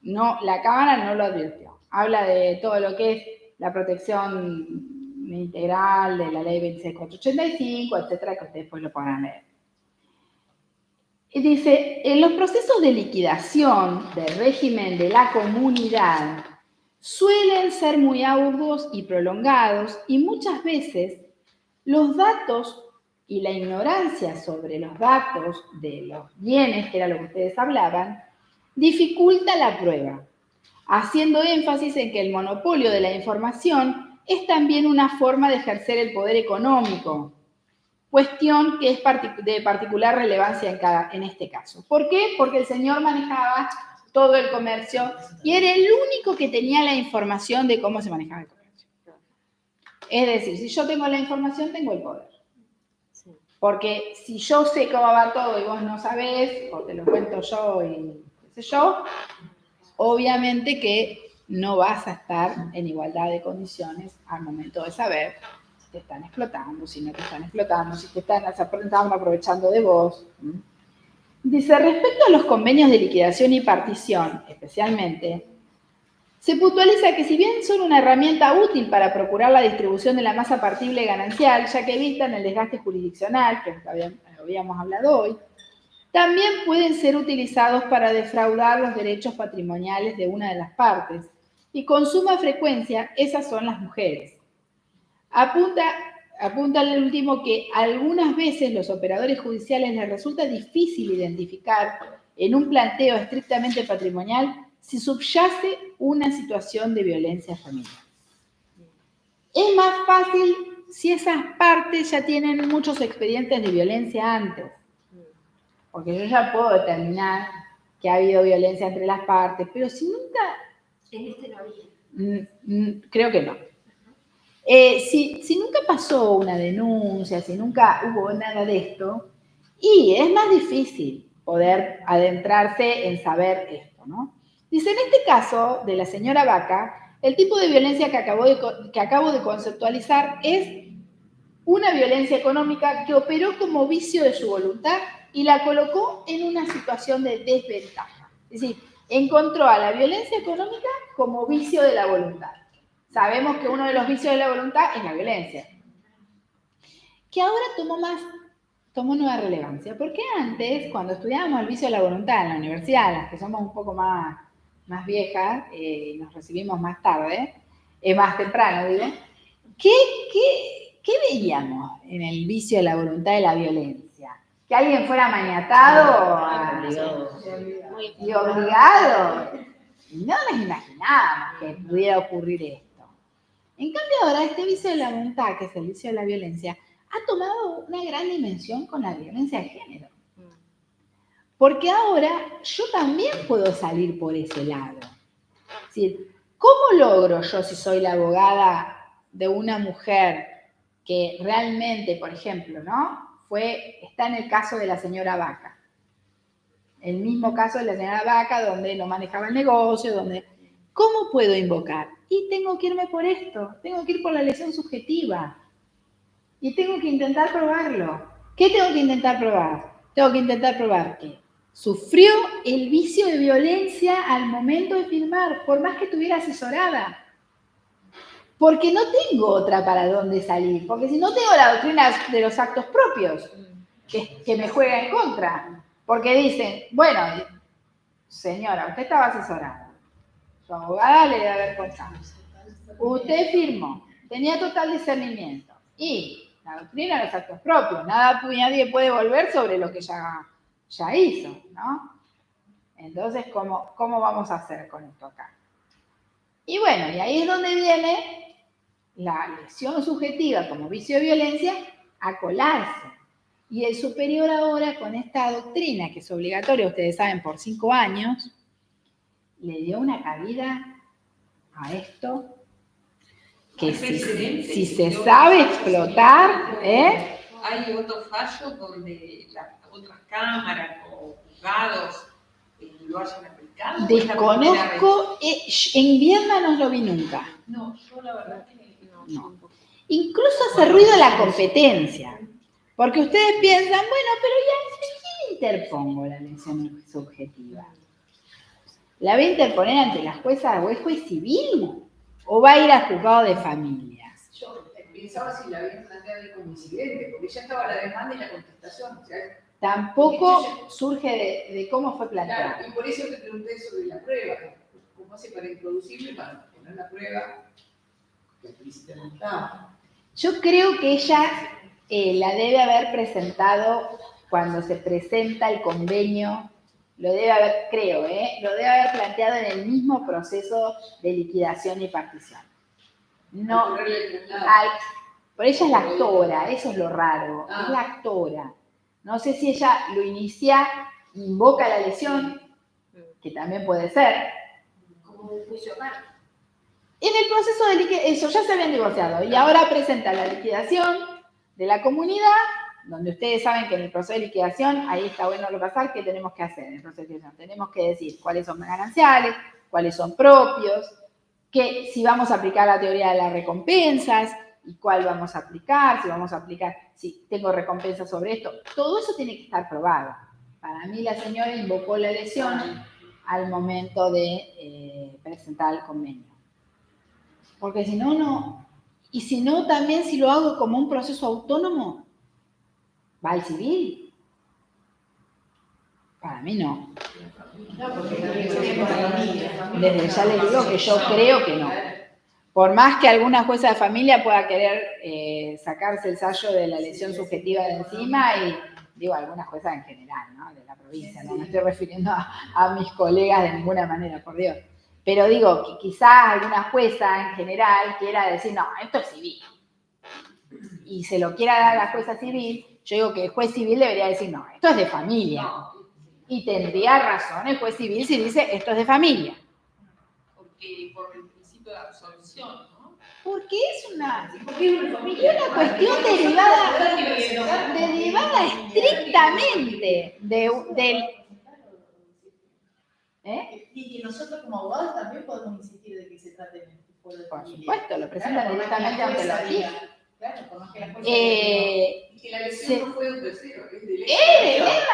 No, la Cámara no lo advirtió. Habla de todo lo que es la protección integral de la ley 26485, etcétera, que ustedes después lo podrán leer. Y dice, en los procesos de liquidación del régimen de la comunidad suelen ser muy arduos y prolongados y muchas veces los datos y la ignorancia sobre los datos de los bienes, que era lo que ustedes hablaban, dificulta la prueba, haciendo énfasis en que el monopolio de la información es también una forma de ejercer el poder económico, cuestión que es de particular relevancia en este caso. ¿Por qué? Porque el señor manejaba todo el comercio y era el único que tenía la información de cómo se manejaba el comercio. Es decir, si yo tengo la información, tengo el poder. Porque si yo sé cómo va todo y vos no sabés, o te lo cuento yo y qué sé yo, obviamente que no vas a estar en igualdad de condiciones al momento de saber si te están explotando, si no te están explotando, si te están aprovechando de vos. Dice, respecto a los convenios de liquidación y partición, especialmente, se puntualiza que si bien son una herramienta útil para procurar la distribución de la masa partible ganancial, ya que evitan el desgaste jurisdiccional, que habíamos hablado hoy, también pueden ser utilizados para defraudar los derechos patrimoniales de una de las partes, y con suma frecuencia esas son las mujeres. Apunta al último que algunas veces los operadores judiciales les resulta difícil identificar en un planteo estrictamente patrimonial si subyace una situación de violencia familiar. Es más fácil si esas partes ya tienen muchos expedientes de violencia antes, porque yo ya puedo determinar que ha habido violencia entre las partes, pero si nunca, En este no había. creo que no. Si nunca pasó una denuncia, si nunca hubo nada de esto, y es más difícil poder adentrarse en saber esto, ¿no? Dice, en este caso de la señora Vaca, el tipo de violencia que acabo de conceptualizar es una violencia económica que operó como vicio de su voluntad y la colocó en una situación de desventaja. Es decir, encontró a la violencia económica como vicio de la voluntad. Sabemos que uno de los vicios de la voluntad es la violencia, que ahora tomó nueva relevancia, porque antes, cuando estudiábamos el vicio de la voluntad en la universidad, las que somos un poco más viejas, nos recibimos más tarde, más temprano, digo, ¿qué veíamos en el vicio de la voluntad de la violencia? Que alguien fuera maniatado y obligado. No nos imaginábamos que pudiera ocurrir esto. En cambio ahora este vicio de la voluntad, que es el vicio de la violencia, ha tomado una gran dimensión con la violencia de género. Porque ahora yo también puedo salir por ese lado. Es decir, ¿cómo logro yo, si soy la abogada de una mujer que realmente, por ejemplo, ¿no? Está en el caso de la señora Vaca. El mismo caso de la señora Vaca, donde no manejaba el negocio, ¿cómo puedo invocar? Y tengo que irme por esto, tengo que ir por la lesión subjetiva. Y tengo que intentar probarlo. ¿Qué tengo que intentar probar? Tengo que intentar probar que sufrió el vicio de violencia al momento de firmar, por más que estuviera asesorada. Porque no tengo otra para dónde salir. Porque si no tengo la doctrina de los actos propios, que me juega en contra. Porque dicen, bueno, señora, usted estaba asesorada. Su abogada le debe haber contado. Usted firmó, tenía total discernimiento. Y la doctrina de los actos propios, nadie puede volver sobre lo que ya hizo, ¿no? Entonces, ¿cómo vamos a hacer con esto acá? Y bueno, y ahí es donde viene la lesión subjetiva como vicio de violencia a colarse. Y el superior ahora, con esta doctrina, que es obligatoria, ustedes saben, por 5 años, le dio una cabida a esto que si se sabe explotar, Hay otros fallos donde las otras cámaras o juzgados lo hayan aplicado. Desconozco, en Viedma no lo vi nunca. No, yo la verdad que no. Incluso hace ruido la competencia, porque ustedes piensan, bueno, pero ya, ¿quién interpongo la lesión subjetiva? ¿La voy a interponer ante la jueza o el juez civil? ¿O va a ir al juzgado de familias? Yo pensaba si la habían planteado como incidente, porque ya estaba la demanda y la contestación. O sea, tampoco surge de cómo fue planteado. Claro, y por eso te pregunté sobre la prueba. ¿Cómo hace para introducirlo y para poner la prueba? Que explícitamente estaba. Yo creo que ella la debe haber presentado cuando se presenta el convenio. Lo debe haber planteado en el mismo proceso de liquidación y partición. No, por ella es la actora, eso es lo raro, es la actora. No sé si ella lo inicia, invoca la lesión, que también puede ser. Como un juicio acá. En el proceso de liquidación, ya se habían divorciado, y ahora presenta la liquidación de la comunidad, donde ustedes saben que en el proceso de liquidación, ahí está bueno repasar qué tenemos que hacer en el proceso de liquidación. Tenemos que decir cuáles son gananciales, cuáles son propios, que si vamos a aplicar la teoría de las recompensas, y cuál vamos a aplicar, si tengo recompensas sobre esto. Todo eso tiene que estar probado. Para mí la señora invocó la lesión al momento de presentar el convenio. Porque si no, no. Y si no, también si lo hago como un proceso autónomo, ¿va al civil? Para mí no. Desde ya les digo que yo creo que no. Por más que alguna jueza de familia pueda querer sacarse el sallo de la lesión subjetiva de encima, y digo algunas juezas en general, ¿no? De la provincia, no me estoy refiriendo a mis colegas de ninguna manera, por Dios. Pero digo que quizás alguna jueza en general quiera decir, no, esto es civil. Y se lo quiera dar a la jueza civil, yo digo que el juez civil debería decir, no, esto es de familia. Y tendría razón el juez civil si dice esto es de familia. Porque por el principio de absolución, ¿no? Porque es una Porque es una familia. cuestión derivada estrictamente del... ¿Eh? Y que nosotros como abogados también podemos insistir de que se trate de fuero de Por familia. supuesto, lo presentan Claro, directamente ante la justicia. Claro, por más que la jueza Y que la lesión no fue de un tercero, es del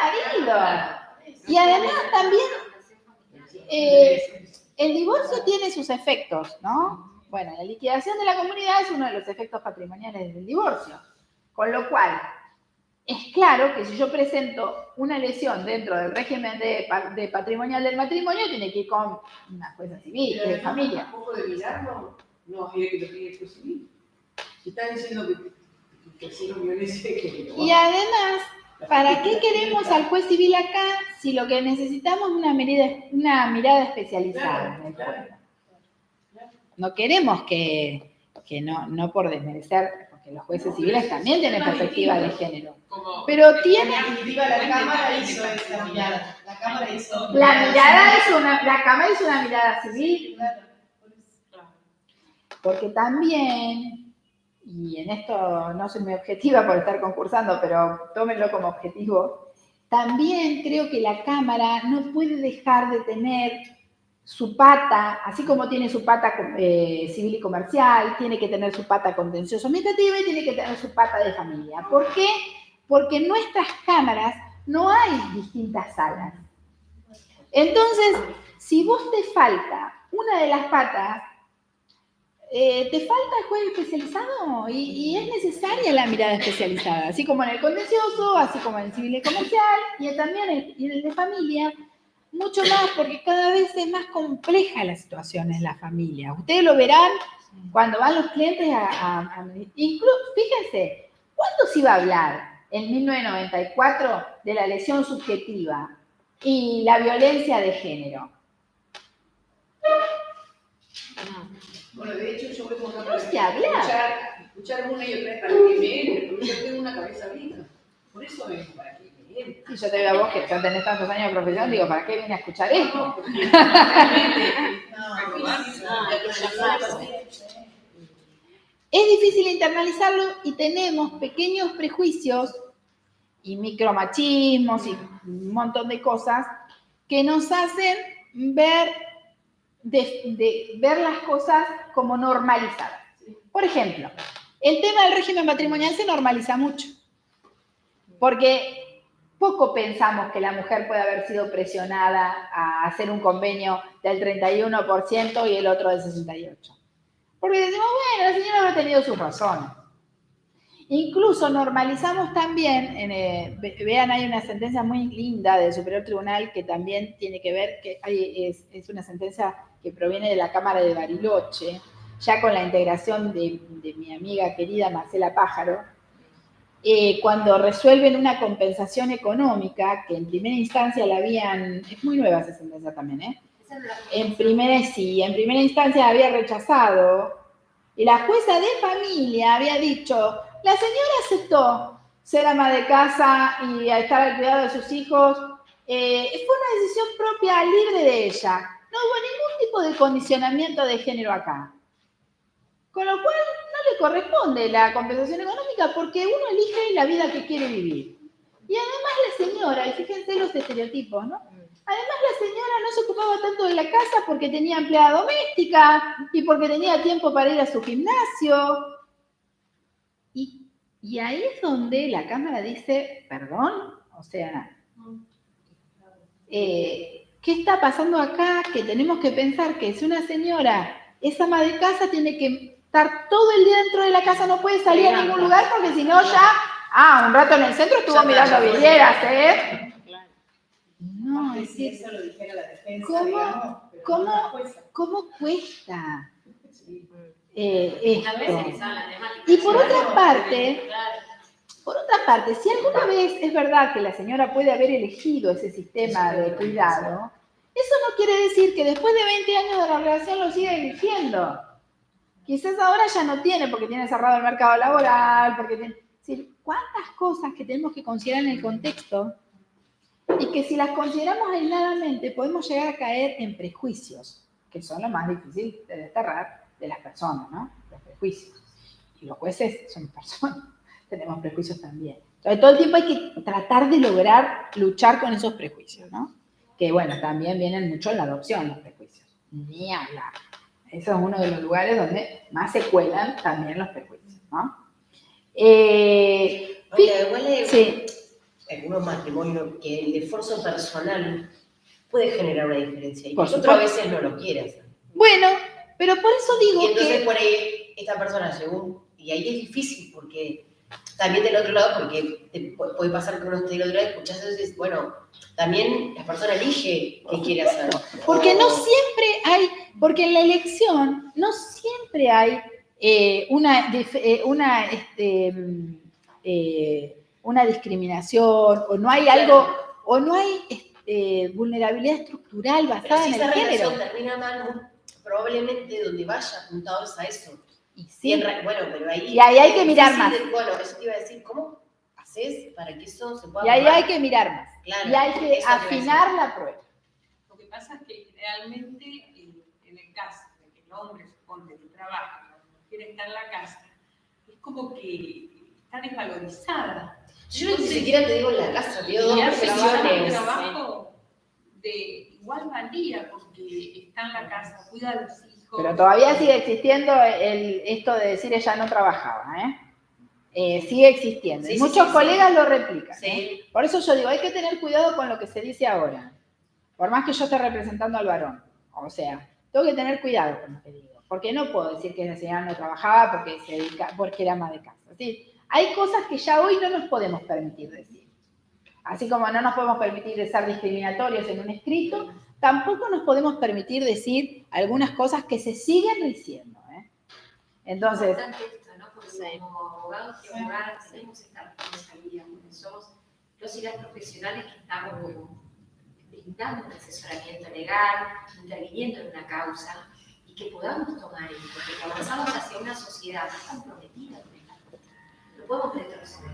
marido. Y además también el divorcio tiene sus efectos, ¿no? Bueno, la liquidación de la comunidad es uno de los efectos patrimoniales del divorcio. Con lo cual, es claro que si yo presento una lesión dentro del régimen de patrimonial del matrimonio, tiene que ir con una jueza civil, de familia. Un poco de mirarlo, no es que lo tiene que civil. Si están diciendo que hicieron violencia de género. Y además, ¿para qué queremos al juez civil acá si lo que necesitamos es una mirada especializada en el juez? No queremos que no por desmerecer, porque los jueces civiles también tienen perspectiva de género. Pero tiene... La Cámara hizo esa mirada. La Cámara hizo... La Cámara es una mirada civil. Claro. Porque también, y en esto no soy muy objetiva por estar concursando, pero tómenlo como objetivo, también creo que la Cámara no puede dejar de tener su pata, así como tiene su pata civil y comercial, tiene que tener su pata contencioso administrativa y tiene que tener su pata de familia. ¿Por qué? Porque en nuestras cámaras no hay distintas salas. Entonces, si vos te falta una de las patas, te falta el juez especializado y es necesaria la mirada especializada, así como en el contencioso, así como en el civil y comercial, y también en el de familia, mucho más porque cada vez es más compleja la situación en la familia. Ustedes lo verán cuando van los clientes incluso, fíjense, ¿cuándo se iba a hablar en 1994 de la lesión subjetiva y la violencia de género? Bueno, de hecho yo voy con No se habla. escuchar una y otra vez para que me entre, porque yo tengo una cabeza vieja. Por eso vengo, para que me entre. Y yo te veo a vos que ya tenés tantos años de profesión, digo, ¿para qué vine a escuchar esto? Es difícil internalizarlo y tenemos pequeños prejuicios y micromachismos y un montón de cosas que nos hacen ver las cosas como normalizadas. Por ejemplo, el tema del régimen matrimonial se normaliza mucho, porque poco pensamos que la mujer puede haber sido presionada a hacer un convenio del 31% y el otro del 68%. Porque decimos, bueno, la señora habrá tenido sus razones. Incluso normalizamos también, vean, hay una sentencia muy linda del Superior Tribunal que también tiene que ver, que es una sentencia que proviene de la Cámara de Bariloche, ya con la integración de mi amiga querida Marcela Pájaro, cuando resuelven una compensación económica, que en primera instancia la habían, es muy nueva esa sentencia también, en primera instancia había rechazado, y la jueza de familia había dicho, la señora aceptó ser ama de casa y estar al cuidado de sus hijos, fue una decisión propia, libre de ella, no hubo ningún tipo de condicionamiento de género acá. Con lo cual no le corresponde la compensación económica porque uno elige la vida que quiere vivir. Y además la señora, y fíjense los estereotipos, ¿no? Además la señora no se ocupaba tanto de la casa porque tenía empleada doméstica y porque tenía tiempo para ir a su gimnasio. Y ahí es donde la Cámara dice, perdón, o sea, ¿qué está pasando acá? Que tenemos que pensar que si una señora es ama de casa tiene que estar todo el día dentro de la casa, no puede salir a ningún lugar porque si no ya, un rato en el centro estuvo mirando vidrieras, No, es decir, eso lo dijera la defensa, ¿cómo, digamos, pero cómo, no la jueza. ¿cómo cuesta Sí. esto? Y por otra parte, si alguna vez es verdad que la señora puede haber elegido ese sistema de cuidado, eso no quiere decir que después de 20 años de la relación lo siga eligiendo. Quizás ahora ya no tiene, porque tiene cerrado el mercado laboral, porque tiene... Es decir, ¿cuántas cosas que tenemos que considerar en el contexto y que si las consideramos aisladamente podemos llegar a caer en prejuicios, que son lo más difícil de desterrar de las personas, ¿no? Los prejuicios. Y los jueces son personas, tenemos prejuicios también. Entonces, todo el tiempo hay que tratar de lograr luchar con esos prejuicios, ¿no? Que, bueno, también vienen mucho en la adopción los prejuicios. Ni hablar. Eso es uno de los lugares donde más se cuelan también los prejuicios, ¿no? Igual Sí. algunos matrimonios que el esfuerzo personal puede generar una diferencia. Y Por nosotros a supuesto. veces no lo quiere hacer. Bueno, pero por eso digo Y entonces que... por ahí esta persona llegó, y ahí es difícil porque también del otro lado, porque puede pasar que uno esté del otro lado y escuchás eso y dices, bueno, también la persona elige qué quiere hacer. Porque no siempre hay, porque en la elección no siempre hay una discriminación, o no hay algo, o no hay vulnerabilidad estructural Pero basada si en el esa género. relación termina mal, probablemente donde vaya apuntado es a eso. Y Y sí, bueno, pero ahí... y ahí hay que es mirar difícil más. Bueno, eso te iba a decir, ¿cómo haces para que eso se pueda Y ahí probar? hay que mirar más. Claro, Y hay que eso te iba a afinar la prueba. Lo que pasa es que generalmente en el caso de que el hombre supone que trabaja, la mujer está en la casa, es como que está desvalorizada. Yo ni siquiera te digo en la casa, te digo dos Y hace un profesiones. trabajo de igual valía porque está en la casa, cuida a los hijos. Pero todavía sigue existiendo esto de decir ella no trabajaba, sigue existiendo. Sí, Y sí, muchos sí, colegas sí. lo replican. Sí. Por eso yo digo, hay que tener cuidado con lo que se dice ahora. Por más que yo esté representando al varón. O sea, tengo que tener cuidado con lo que digo. Porque no puedo decir que esa señora no trabajaba porque era ama de casa. ¿Sí? Hay cosas que ya hoy no nos podemos permitir decir. Así como no nos podemos permitir ser discriminatorios en un escrito, tampoco nos podemos permitir decir algunas cosas que se siguen diciendo. Entonces, Importante esto, ¿no? Porque como abogados y abogadas tenemos esta responsabilidad, porque somos los y las profesionales que estamos brindando un asesoramiento legal, interviniendo en una causa, y que podamos tomar esto, porque avanzamos hacia una sociedad más comprometida con esta cosa. No podemos retroceder,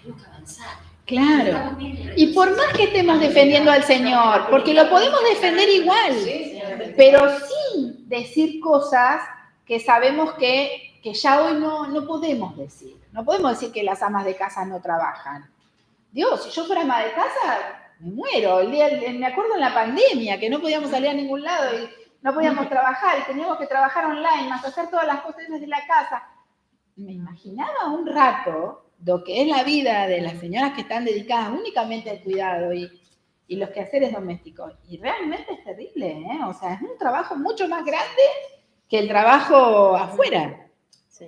tenemos que avanzar. claro. Y por más que estemos defendiendo al Señor, porque lo podemos defender igual, pero sin decir cosas que sabemos que ya hoy no podemos decir. No podemos decir que las amas de casa no trabajan. Dios, si yo fuera ama de casa, me muero. Me acuerdo en la pandemia, que no podíamos salir a ningún lado y no podíamos trabajar, y teníamos que trabajar online, más hacer todas las cosas desde la casa. Me imaginaba un rato lo que es la vida de las señoras que están dedicadas únicamente al cuidado y los quehaceres domésticos. Y realmente es terrible, O sea, es un trabajo mucho más grande que el trabajo afuera. Sí.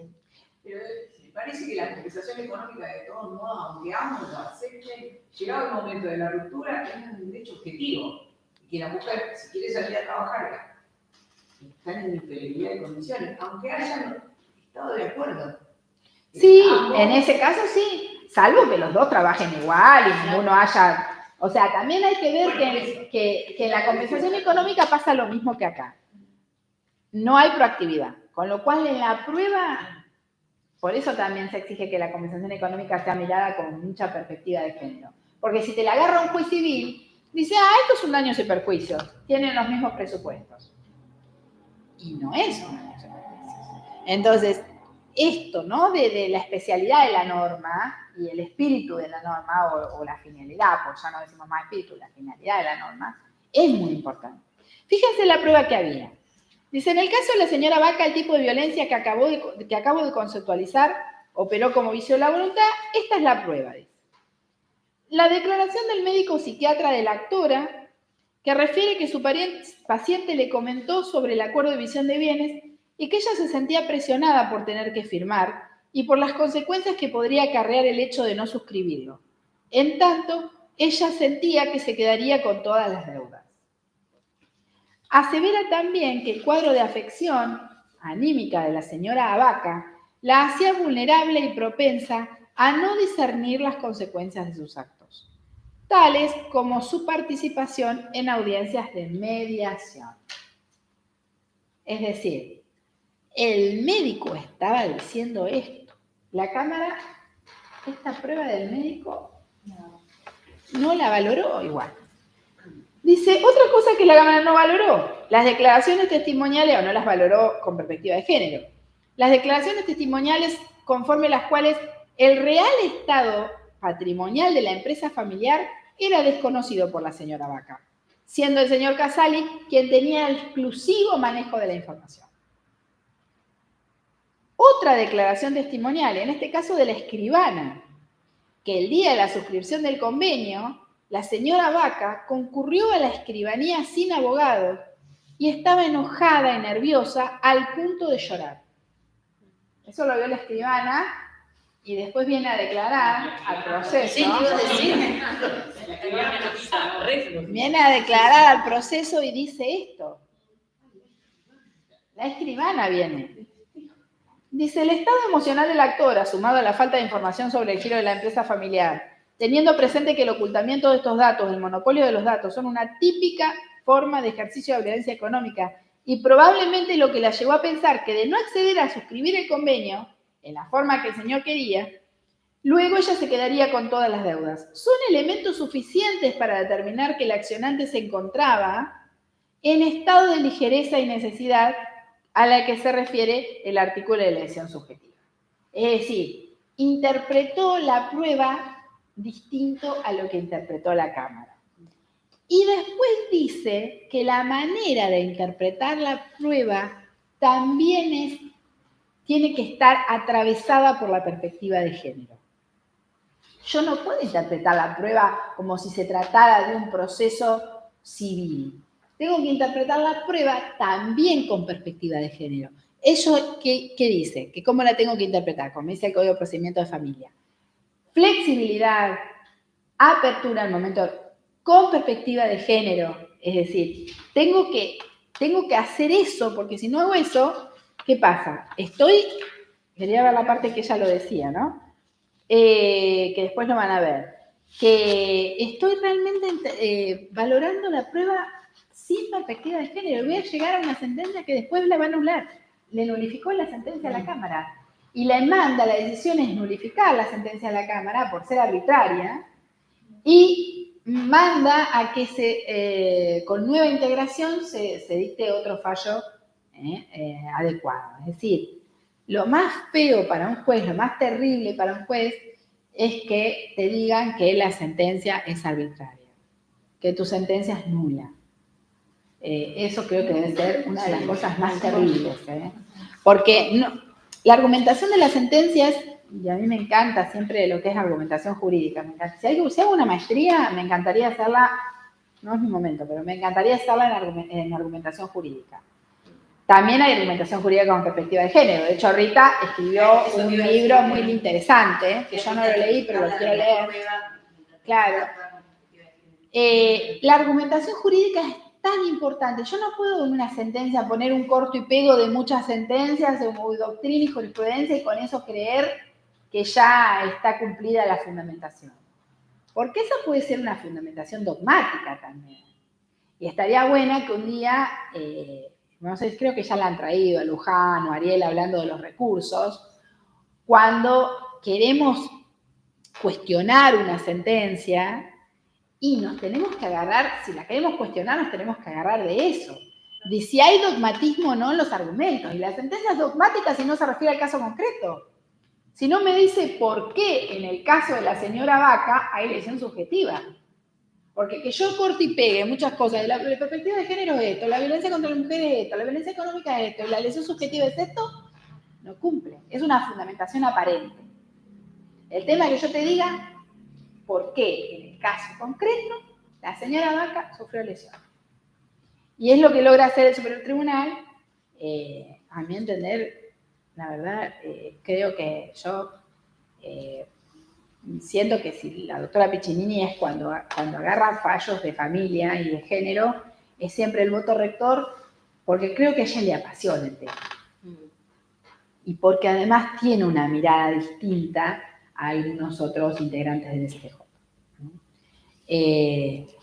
Pero me parece que la compensación económica, de todos modos, aunque ambos lo acepten, llegado el momento de la ruptura, es un derecho objetivo. Y que la mujer, si quiere salir a trabajar, están en inferioridad de condiciones, aunque hayan estado de acuerdo. Sí, en ese caso sí, salvo que los dos trabajen igual y ninguno haya... O sea, también hay que ver que en la compensación económica pasa lo mismo que acá. No hay proactividad, con lo cual en la prueba, por eso también se exige que la compensación económica sea mirada con mucha perspectiva de género. Porque si te la agarra un juez civil, dice, esto es un daños y perjuicios, tienen los mismos presupuestos. Y no es un daños y perjuicios. Entonces, esto, ¿no? De la especialidad de la norma y el espíritu de la norma, o la finalidad, pues ya no decimos más espíritu, la finalidad de la norma, es muy importante. Fíjense la prueba que había. Dice, en el caso de la señora Vaca, el tipo de violencia que acabo de conceptualizar operó como vicio de la voluntad. Esta es la prueba, dice. La declaración del médico psiquiatra de la actora, que refiere que su paciente le comentó sobre el acuerdo de división de bienes y que ella se sentía presionada por tener que firmar y por las consecuencias que podría acarrear el hecho de no suscribirlo. En tanto, ella sentía que se quedaría con todas las deudas. Asevera también que el cuadro de afección anímica de la señora Vaca la hacía vulnerable y propensa a no discernir las consecuencias de sus actos, tales como su participación en audiencias de mediación. Es decir, el médico estaba diciendo esto. La cámara, esta prueba del médico, no. no la valoró igual. Dice, otra cosa que la Cámara no valoró, las declaraciones testimoniales, o no las valoró con perspectiva de género, las declaraciones testimoniales conforme las cuales el real estado patrimonial de la empresa familiar era desconocido por la señora Vaca, siendo el señor Casali quien tenía el exclusivo manejo de la información. Otra declaración testimonial, en este caso de la escribana, que el día de la suscripción del convenio, la señora Vaca concurrió a la escribanía sin abogado y estaba enojada y nerviosa al punto de llorar. Eso lo vio la escribana y después viene a declarar al proceso. Sí, ¿qué iba a decir? Viene a declarar al proceso y dice esto. La escribana viene. Dice, el estado emocional de la actora, sumado a la falta de información sobre el giro de la empresa familiar, teniendo presente que el ocultamiento de estos datos, el monopolio de los datos, son una típica forma de ejercicio de violencia económica y probablemente lo que la llevó a pensar que de no acceder a suscribir el convenio en la forma que el señor quería, luego ella se quedaría con todas las deudas. Son elementos suficientes para determinar que el accionante se encontraba en estado de ligereza y necesidad a la que se refiere el artículo de elección subjetiva. Es decir, interpretó la prueba distinto a lo que interpretó la Cámara. Y después dice que la manera de interpretar la prueba también tiene que estar atravesada por la perspectiva de género. Yo no puedo interpretar la prueba como si se tratara de un proceso civil. Tengo que interpretar la prueba también con perspectiva de género. ¿Eso qué dice? ¿Que cómo la tengo que interpretar? Como dice el Código de Procedimiento de Familia. Flexibilidad, apertura al momento, con perspectiva de género. Es decir, tengo que hacer eso, porque si no hago eso, ¿qué pasa? Quería ver la parte que ella lo decía, ¿no? Que después lo van a ver. Que estoy realmente valorando la prueba sin perspectiva de género. Voy a llegar a una sentencia que después la va a anular. Le nulificó la sentencia a la Cámara. Y la decisión es nulificar la sentencia a la Cámara por ser arbitraria y manda a que con nueva integración se dicte otro fallo adecuado. Es decir, lo más feo para un juez, lo más terrible para un juez es que te digan que la sentencia es arbitraria, que tu sentencia es nula. Eso creo que debe ser una de las cosas más terribles. Porque la argumentación de las sentencias, y a mí me encanta siempre lo que es argumentación jurídica, me encanta. Si hago una maestría, me encantaría hacerla, no es mi momento, pero me encantaría hacerla en argumentación jurídica. También hay argumentación jurídica con perspectiva de género. De hecho, Rita escribió un libro muy interesante, que yo no lo leí, pero lo quiero leer. Claro. La argumentación jurídica es tan importante. Yo no puedo en una sentencia poner un corto y pego de muchas sentencias, de doctrina y jurisprudencia, y con eso creer que ya está cumplida la fundamentación. Porque esa puede ser una fundamentación dogmática también. Y estaría buena que un día, no sé, creo que ya la han traído a Luján o a Ariel hablando de los recursos, cuando queremos cuestionar una sentencia, y nos tenemos que agarrar, si la queremos cuestionar, nos tenemos que agarrar de eso. De si hay dogmatismo o no en los argumentos. Y la sentencia es dogmática si no se refiere al caso concreto. Si no me dice por qué en el caso de la señora Vaca hay lesión subjetiva. Porque que yo corte y pegue muchas cosas, la perspectiva de género es esto, la violencia contra la mujer es esto, la violencia económica es esto, y la lesión subjetiva es esto, no cumple. Es una fundamentación aparente. El tema es que yo te diga por qué en el caso concreto la señora Vaca sufrió lesión. Y es lo que logra hacer el Superior Tribunal. A mi entender, la verdad, creo que yo siento que si la doctora Piccinini es cuando agarra fallos de familia y de género, es siempre el voto rector, porque creo que a ella le apasiona el tema. Y porque además tiene una mirada distinta a algunos otros integrantes del STJ.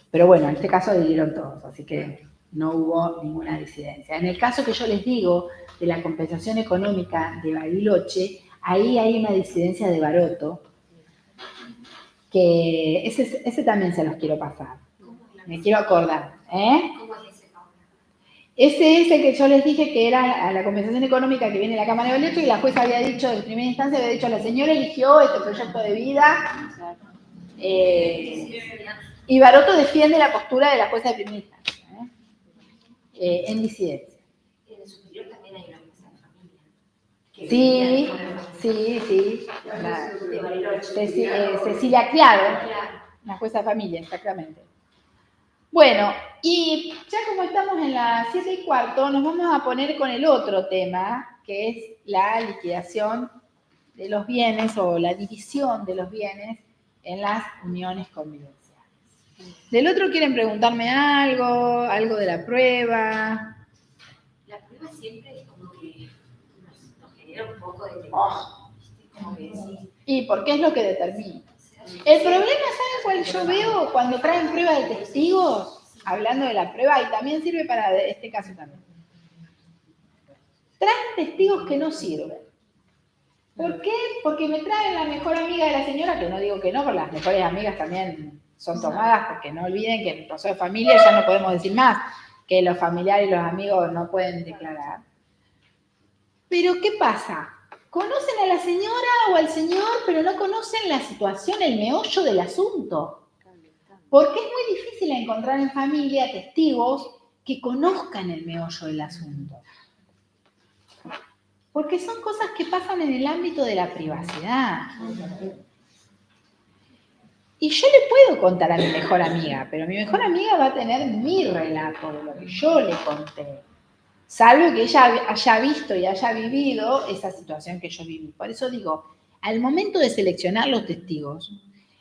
Pero bueno, en este caso adhirieron todos, así que no hubo ninguna disidencia. En el caso que yo les digo de la compensación económica de Bariloche, ahí hay una disidencia de Baroto, que ese también se los quiero pasar. ¿Cómo es la Me quiero acordar. ¿Cómo es ese Paula? Ese es el que yo les dije que era a la compensación económica que viene de la Cámara de Balecho y la jueza había dicho, en primera instancia había dicho, la señora eligió este proyecto de vida y Baroto defiende la postura de la jueza de primera instancia en disidencia. En el superior también hay una jueza de familia. que Sí, venía de la- sí. de Bariloche. Cecilia Claro, Claro. la jueza de familia, exactamente. Bueno, y ya como estamos en las 7:15, nos vamos a poner con el otro tema, que es la liquidación de los bienes o la división de los bienes en las uniones convivenciales. Del otro quieren preguntarme algo de la prueba. La prueba siempre es como que nos genera un poco de temor. Como que sí. ¿Y por qué es lo que determina? El problema, ¿saben cuál yo veo cuando traen prueba de testigos? Hablando de la prueba, y también sirve para este caso también. Traen testigos que no sirven. ¿Por qué? Porque me traen la mejor amiga de la señora, que no digo que no, porque las mejores amigas también son tomadas, porque no olviden que en el proceso de familia ya no podemos decir más, que los familiares y los amigos no pueden declarar. Pero ¿qué pasa? Conocen a la señora o al señor, pero no conocen la situación, el meollo del asunto. Porque es muy difícil encontrar en familia testigos que conozcan el meollo del asunto. Porque son cosas que pasan en el ámbito de la privacidad. Y yo le puedo contar a mi mejor amiga, pero mi mejor amiga va a tener mi relato de lo que yo le conté. Salvo que ella haya visto y haya vivido esa situación que yo viví. Por eso digo, al momento de seleccionar los testigos,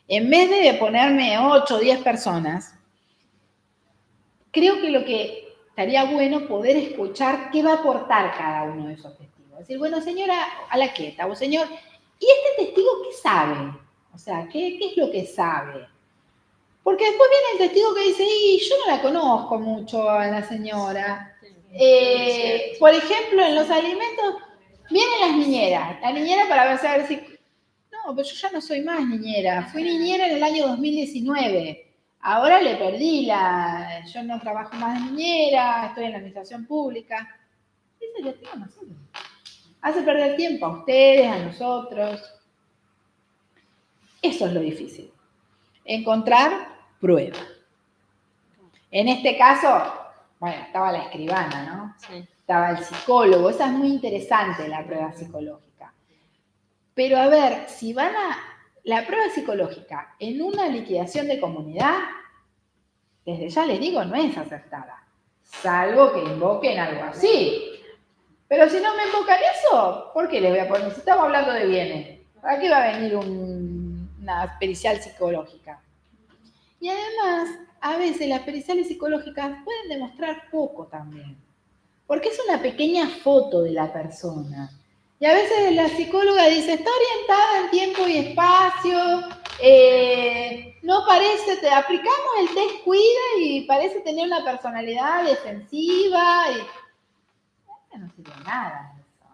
en vez de ponerme 8 o 10 personas, creo que lo que estaría bueno poder escuchar qué va a aportar cada uno de esos testigos. Decir, bueno, señora, a la quieta, o señor, ¿y este testigo qué sabe? O sea, ¿qué es lo que sabe? Porque después viene el testigo que dice, y yo no la conozco mucho a la señora. Por ejemplo, en los alimentos, vienen las niñeras. La niñera para saber si... No, pero yo ya no soy más niñera. Fui niñera en el año 2019. Ahora le perdí yo no trabajo más de niñera, estoy en la administración pública. Ese testigo no sirve. Hace perder tiempo a ustedes, a nosotros. Eso es lo difícil. Encontrar prueba. En este caso, bueno, estaba la escribana, ¿no? Sí. Estaba el psicólogo. Esa es muy interesante, la prueba psicológica. Pero a ver, si van a... La prueba psicológica en una liquidación de comunidad, desde ya les digo, no es acertada. Salvo que invoquen algo así. Pero si no me invocan eso, ¿por qué les voy a poner? Si estamos hablando de bienes, ¿para qué va a venir una pericial psicológica? Y además, a veces las periciales psicológicas pueden demostrar poco también. Porque es una pequeña foto de la persona. Y a veces la psicóloga dice, está orientada en tiempo y espacio, no parece, te aplicamos el test cuida y parece tener una personalidad defensiva. Y no sirve nada eso.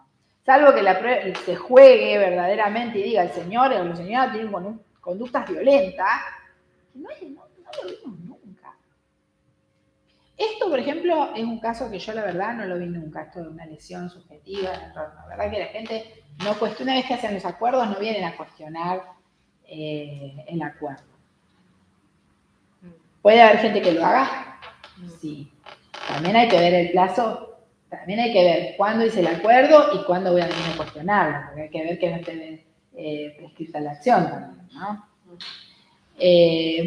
Salvo que la prueba se juegue verdaderamente y diga el señor o la señora tienen conductas violentas, no lo vimos nunca. Esto, por ejemplo, es un caso que yo la verdad no lo vi nunca, esto de una lesión subjetiva. La verdad que la gente no cuestiona, una vez que hacen los acuerdos no vienen a cuestionar el acuerdo. ¿Puede haber gente que lo haga? Sí. También hay que ver el plazo, también hay que ver cuándo hice el acuerdo y cuándo voy a venir a cuestionarlo, porque hay que ver que no esté prescrita la acción también, ¿no?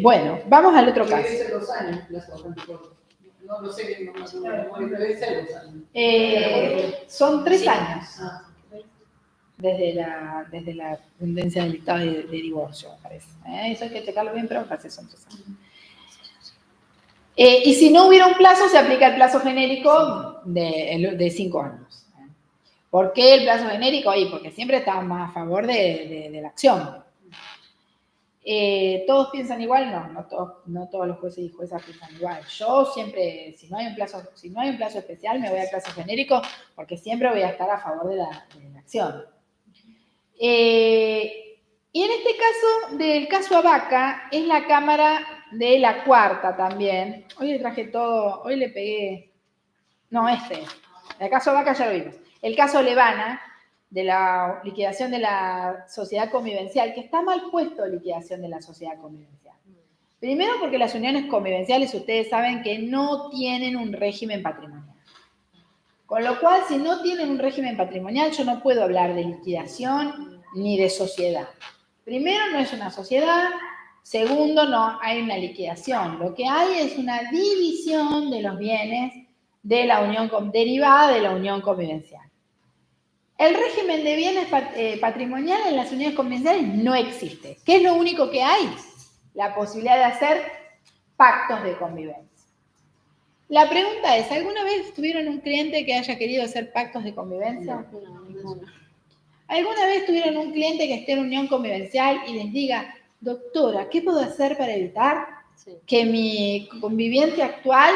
Bueno, vamos al otro caso. Debe ser 2 años, plazo corto. No lo sé, no me acuerdo, pero debe ser 2 años. Son 3 años. Ah. Desde la sentencia del dictado de divorcio, me parece. Eso hay que checarlo bien, pero me parece que son 3 años. Y si no hubiera un plazo, se aplica el plazo genérico de 5 años. ¿Por qué el plazo genérico? Porque siempre estamos más a favor de la acción. ¿Todos piensan igual? No todos los jueces y juezas piensan igual. Yo siempre, si no hay un plazo especial, me voy al plazo genérico, porque siempre voy a estar a favor de la acción. Y en este caso, del caso Abaca, es la cámara de la cuarta también. Hoy le traje todo, hoy le pegué. No, el caso Abaca ya lo vimos. El caso Levana, de la liquidación de la sociedad convivencial, que está mal puesto liquidación de la sociedad convivencial. Primero porque las uniones convivenciales, ustedes saben que no tienen un régimen patrimonial. Con lo cual, si no tienen un régimen patrimonial, yo no puedo hablar de liquidación ni de sociedad. Primero, no es una sociedad. Segundo, no hay una liquidación. Lo que hay es una división de los bienes de la unión derivada de la unión convivencial. El régimen de bienes patrimoniales en las uniones convivenciales no existe. ¿Qué es lo único que hay? La posibilidad de hacer pactos de convivencia. La pregunta es, ¿alguna vez tuvieron un cliente que haya querido hacer pactos de convivencia? No. ¿Alguna vez tuvieron un cliente que esté en unión convivencial y les diga, doctora, ¿qué puedo hacer para evitar que mi conviviente actual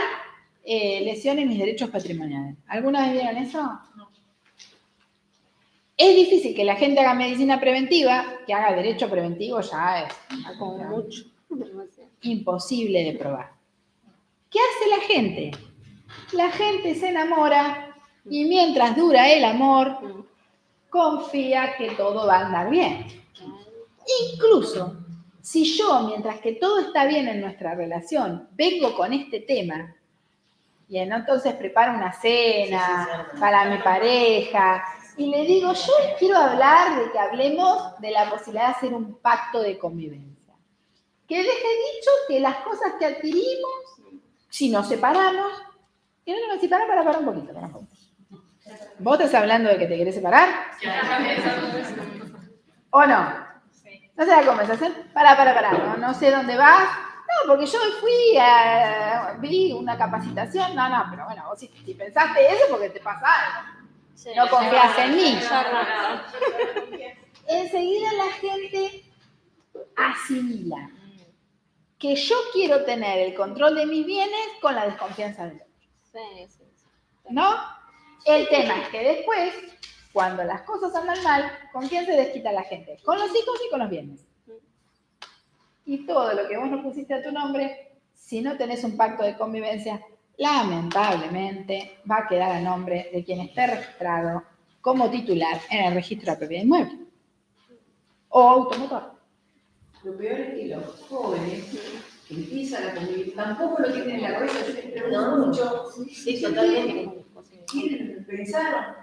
lesione mis derechos patrimoniales? ¿Alguna vez vieron eso? No. Es difícil que la gente haga medicina preventiva, que haga derecho preventivo ya es Como mucho. imposible de probar. ¿Qué hace la gente? La gente se enamora y mientras dura el amor, confía que todo va a andar bien. Incluso, si yo, mientras que todo está bien en nuestra relación, vengo con este tema, y entonces preparo una cena para mi pareja, y le digo, yo les quiero hablar de que hablemos de la posibilidad de hacer un pacto de convivencia. Que les he dicho que las cosas que adquirimos, si nos separamos, que no nos separan para parar un poquito, ¿Vos estás hablando de que te querés separar? ¿O no? ¿No se da conversación? Pará, no sé dónde vas. No, porque yo vi una capacitación. No, pero bueno, vos si pensaste eso porque te pasa algo. No confías en mí. Enseguida la gente asimila que yo quiero tener el control de mis bienes con la desconfianza del otro. ¿No? El tema es que después, cuando las cosas andan mal, ¿con quién se desquita la gente? Con los hijos y con los bienes. Y todo lo que vos no pusiste a tu nombre, si no tenés un pacto de convivencia, lamentablemente va a quedar a nombre de quien esté registrado como titular en el registro de propiedad inmueble o automotor. Lo peor es que los jóvenes que empiezan a convivir tampoco lo tienen en la cabeza. Yo les pregunto mucho. Sí, totalmente. ¿Quieren pensar?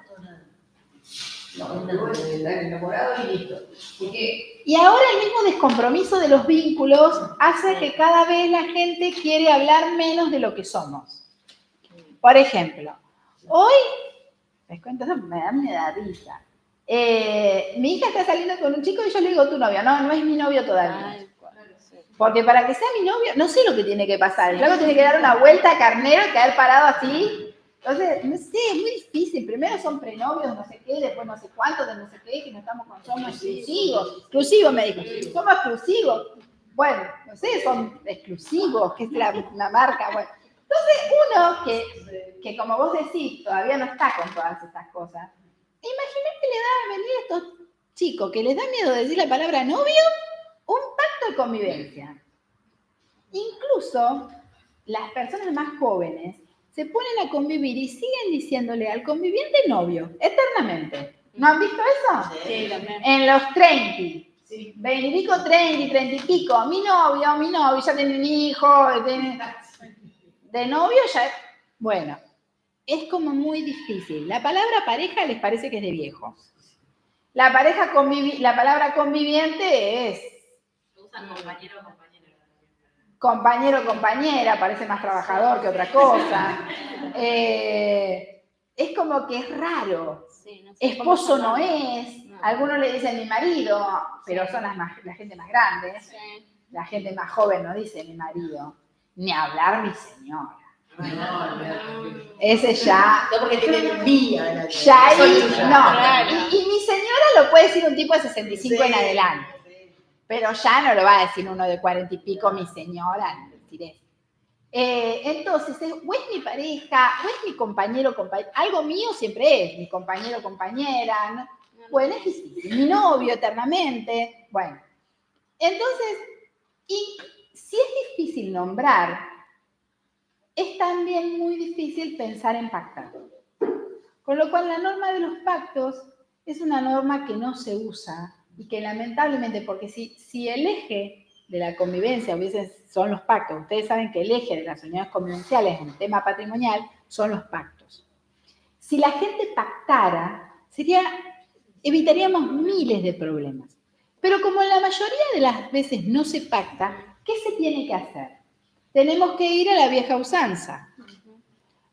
No, están enamorados y listo. Porque y ahora el mismo descompromiso de los vínculos hace que cada vez la gente quiere hablar menos de lo que somos. Por ejemplo, hoy, les cuento, me da risa. Mi hija está saliendo con un chico y yo le digo tu novio. No es mi novio todavía. Porque para que sea mi novio, no sé lo que tiene que pasar. El flaco tiene que dar una vuelta a carnero y caer parado así. Entonces, no sé, es muy difícil. Primero son prenovios, no sé qué, después no sé cuántos, de no sé qué, que no estamos con somos exclusivos. Exclusivos, me dijo. Somos exclusivos. Bueno, no sé, son exclusivos, que es la marca. Bueno. Entonces, uno que como vos decís, todavía no está con todas estas cosas. Imagínate que le da a venir a estos chicos que les da miedo decir la palabra novio, un pacto de convivencia. Incluso las personas más jóvenes se ponen a convivir y siguen diciéndole al conviviente novio, eternamente. ¿No han visto eso? Sí, también. En los 30. Sí. 20 y pico, 30 y pico. Mi novio, ya tiene un hijo, de novio ya. Bueno, es como muy difícil. La palabra pareja les parece que es de viejos. La palabra conviviente es. Usan compañero o compañera. Compañero o compañera, parece más trabajador que otra cosa. Es como que es raro. Sí, no sé Esposo no es. Algunos le dicen mi marido, pero son la gente más grande. Sí. La gente más joven no dice mi marido. Ni hablar mi señora. Ese ya. No, porque tiene envidia. Ya ahí, no. Claro. Y mi señora lo puede decir un tipo de 65 en adelante. Pero ya no lo va a decir uno de 40 y pico, mi señora, no decir eso. Entonces, o es mi pareja, o es mi compañero, algo mío siempre es, mi compañero, compañera, ¿no? Bueno, es difícil. Mi novio eternamente, bueno. Entonces, y si es difícil nombrar, es también muy difícil pensar en pactar. Con lo cual, la norma de los pactos es una norma que no se usa y que lamentablemente, porque si el eje de la convivencia son los pactos, ustedes saben que el eje de las unidades convivenciales en el tema patrimonial son los pactos. Si la gente pactara, evitaríamos miles de problemas. Pero como en la mayoría de las veces no se pacta, ¿qué se tiene que hacer? Tenemos que ir a la vieja usanza.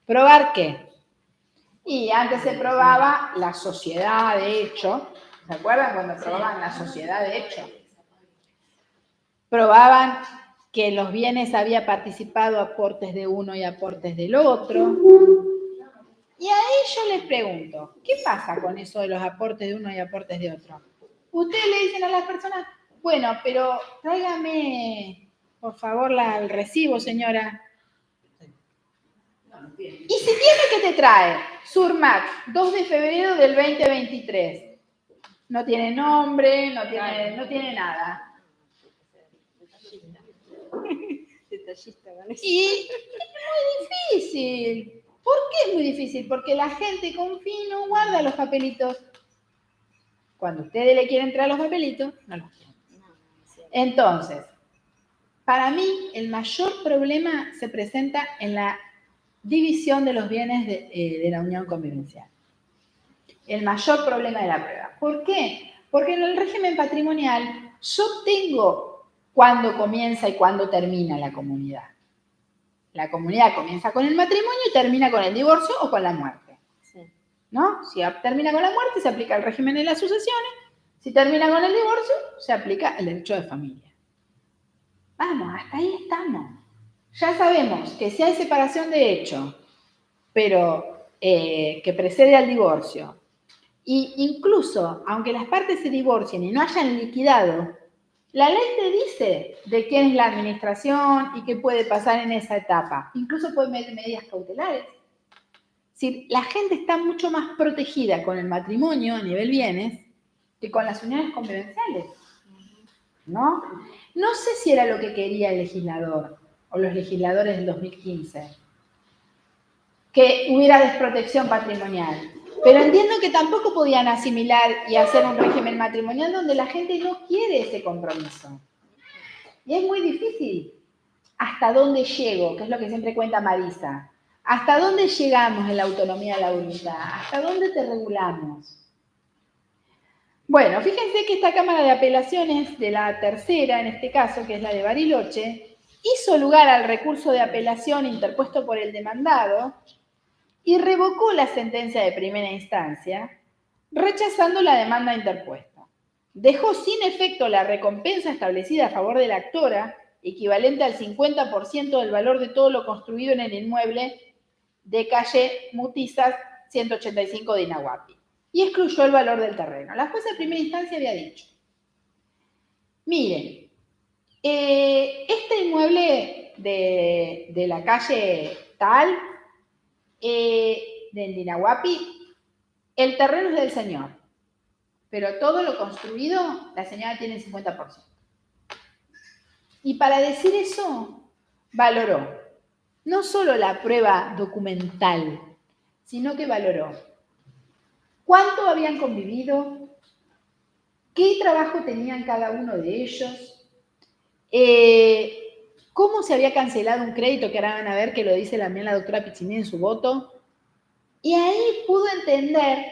¿Probar qué? Y antes se probaba la sociedad de hecho. ¿Se acuerdan cuando probaban la sociedad de hecho? Probaban que en los bienes había participado aportes de uno y aportes del otro. Y ahí yo les pregunto, ¿qué pasa con eso de los aportes de uno y aportes de otro? Ustedes le dicen a las personas, bueno, pero tráigame, por favor, el recibo, señora. Y si tiene que te trae Surmat, 2 de febrero del 2023. No tiene nombre, no tiene nada. Y es muy difícil. ¿Por qué es muy difícil? Porque la gente con fin no guarda los papelitos. Cuando ustedes le quieren traer los papelitos, no los quieren. Entonces, para mí, el mayor problema se presenta en la división de los bienes de la unión convivencial. El mayor problema de la prueba. ¿Por qué? Porque en el régimen patrimonial yo tengo cuándo comienza y cuándo termina la comunidad. La comunidad comienza con el matrimonio y termina con el divorcio o con la muerte. ¿No? Si termina con la muerte, se aplica el régimen de las sucesiones. Si termina con el divorcio, se aplica el derecho de familia. Vamos, hasta ahí estamos. Ya sabemos que si hay separación de hecho, pero que precede al divorcio, e incluso, aunque las partes se divorcien y no hayan liquidado, la ley te dice de quién es la administración y qué puede pasar en esa etapa. Incluso puede meter medidas cautelares. Si la gente está mucho más protegida con el matrimonio a nivel bienes que con las uniones convivenciales, ¿no? No sé si era lo que quería el legislador o los legisladores del 2015, que hubiera desprotección patrimonial. Pero entiendo que tampoco podían asimilar y hacer un régimen matrimonial donde la gente no quiere ese compromiso. Y es muy difícil. ¿Hasta dónde llego? Que es lo que siempre cuenta Marisa. ¿Hasta dónde llegamos en la autonomía de la voluntad? ¿Hasta dónde te regulamos? Bueno, fíjense que esta Cámara de Apelaciones de la tercera, en este caso, que es la de Bariloche, hizo lugar al recurso de apelación interpuesto por el demandado y revocó la sentencia de primera instancia, rechazando la demanda interpuesta. Dejó sin efecto la recompensa establecida a favor de la actora, equivalente al 50% del valor de todo lo construido en el inmueble de calle Mutizas 185 de Inahuapi, y excluyó el valor del terreno. La jueza de primera instancia había dicho, miren, este inmueble de la calle tal, del Inahuapi, el terreno es del señor, pero todo lo construido, la señora tiene el 50%. Y para decir eso, valoró no solo la prueba documental, sino que valoró cuánto habían convivido, qué trabajo tenían cada uno de ellos, cómo se había cancelado un crédito, que ahora van a ver que lo dice también la doctora Piccinini en su voto, y ahí pudo entender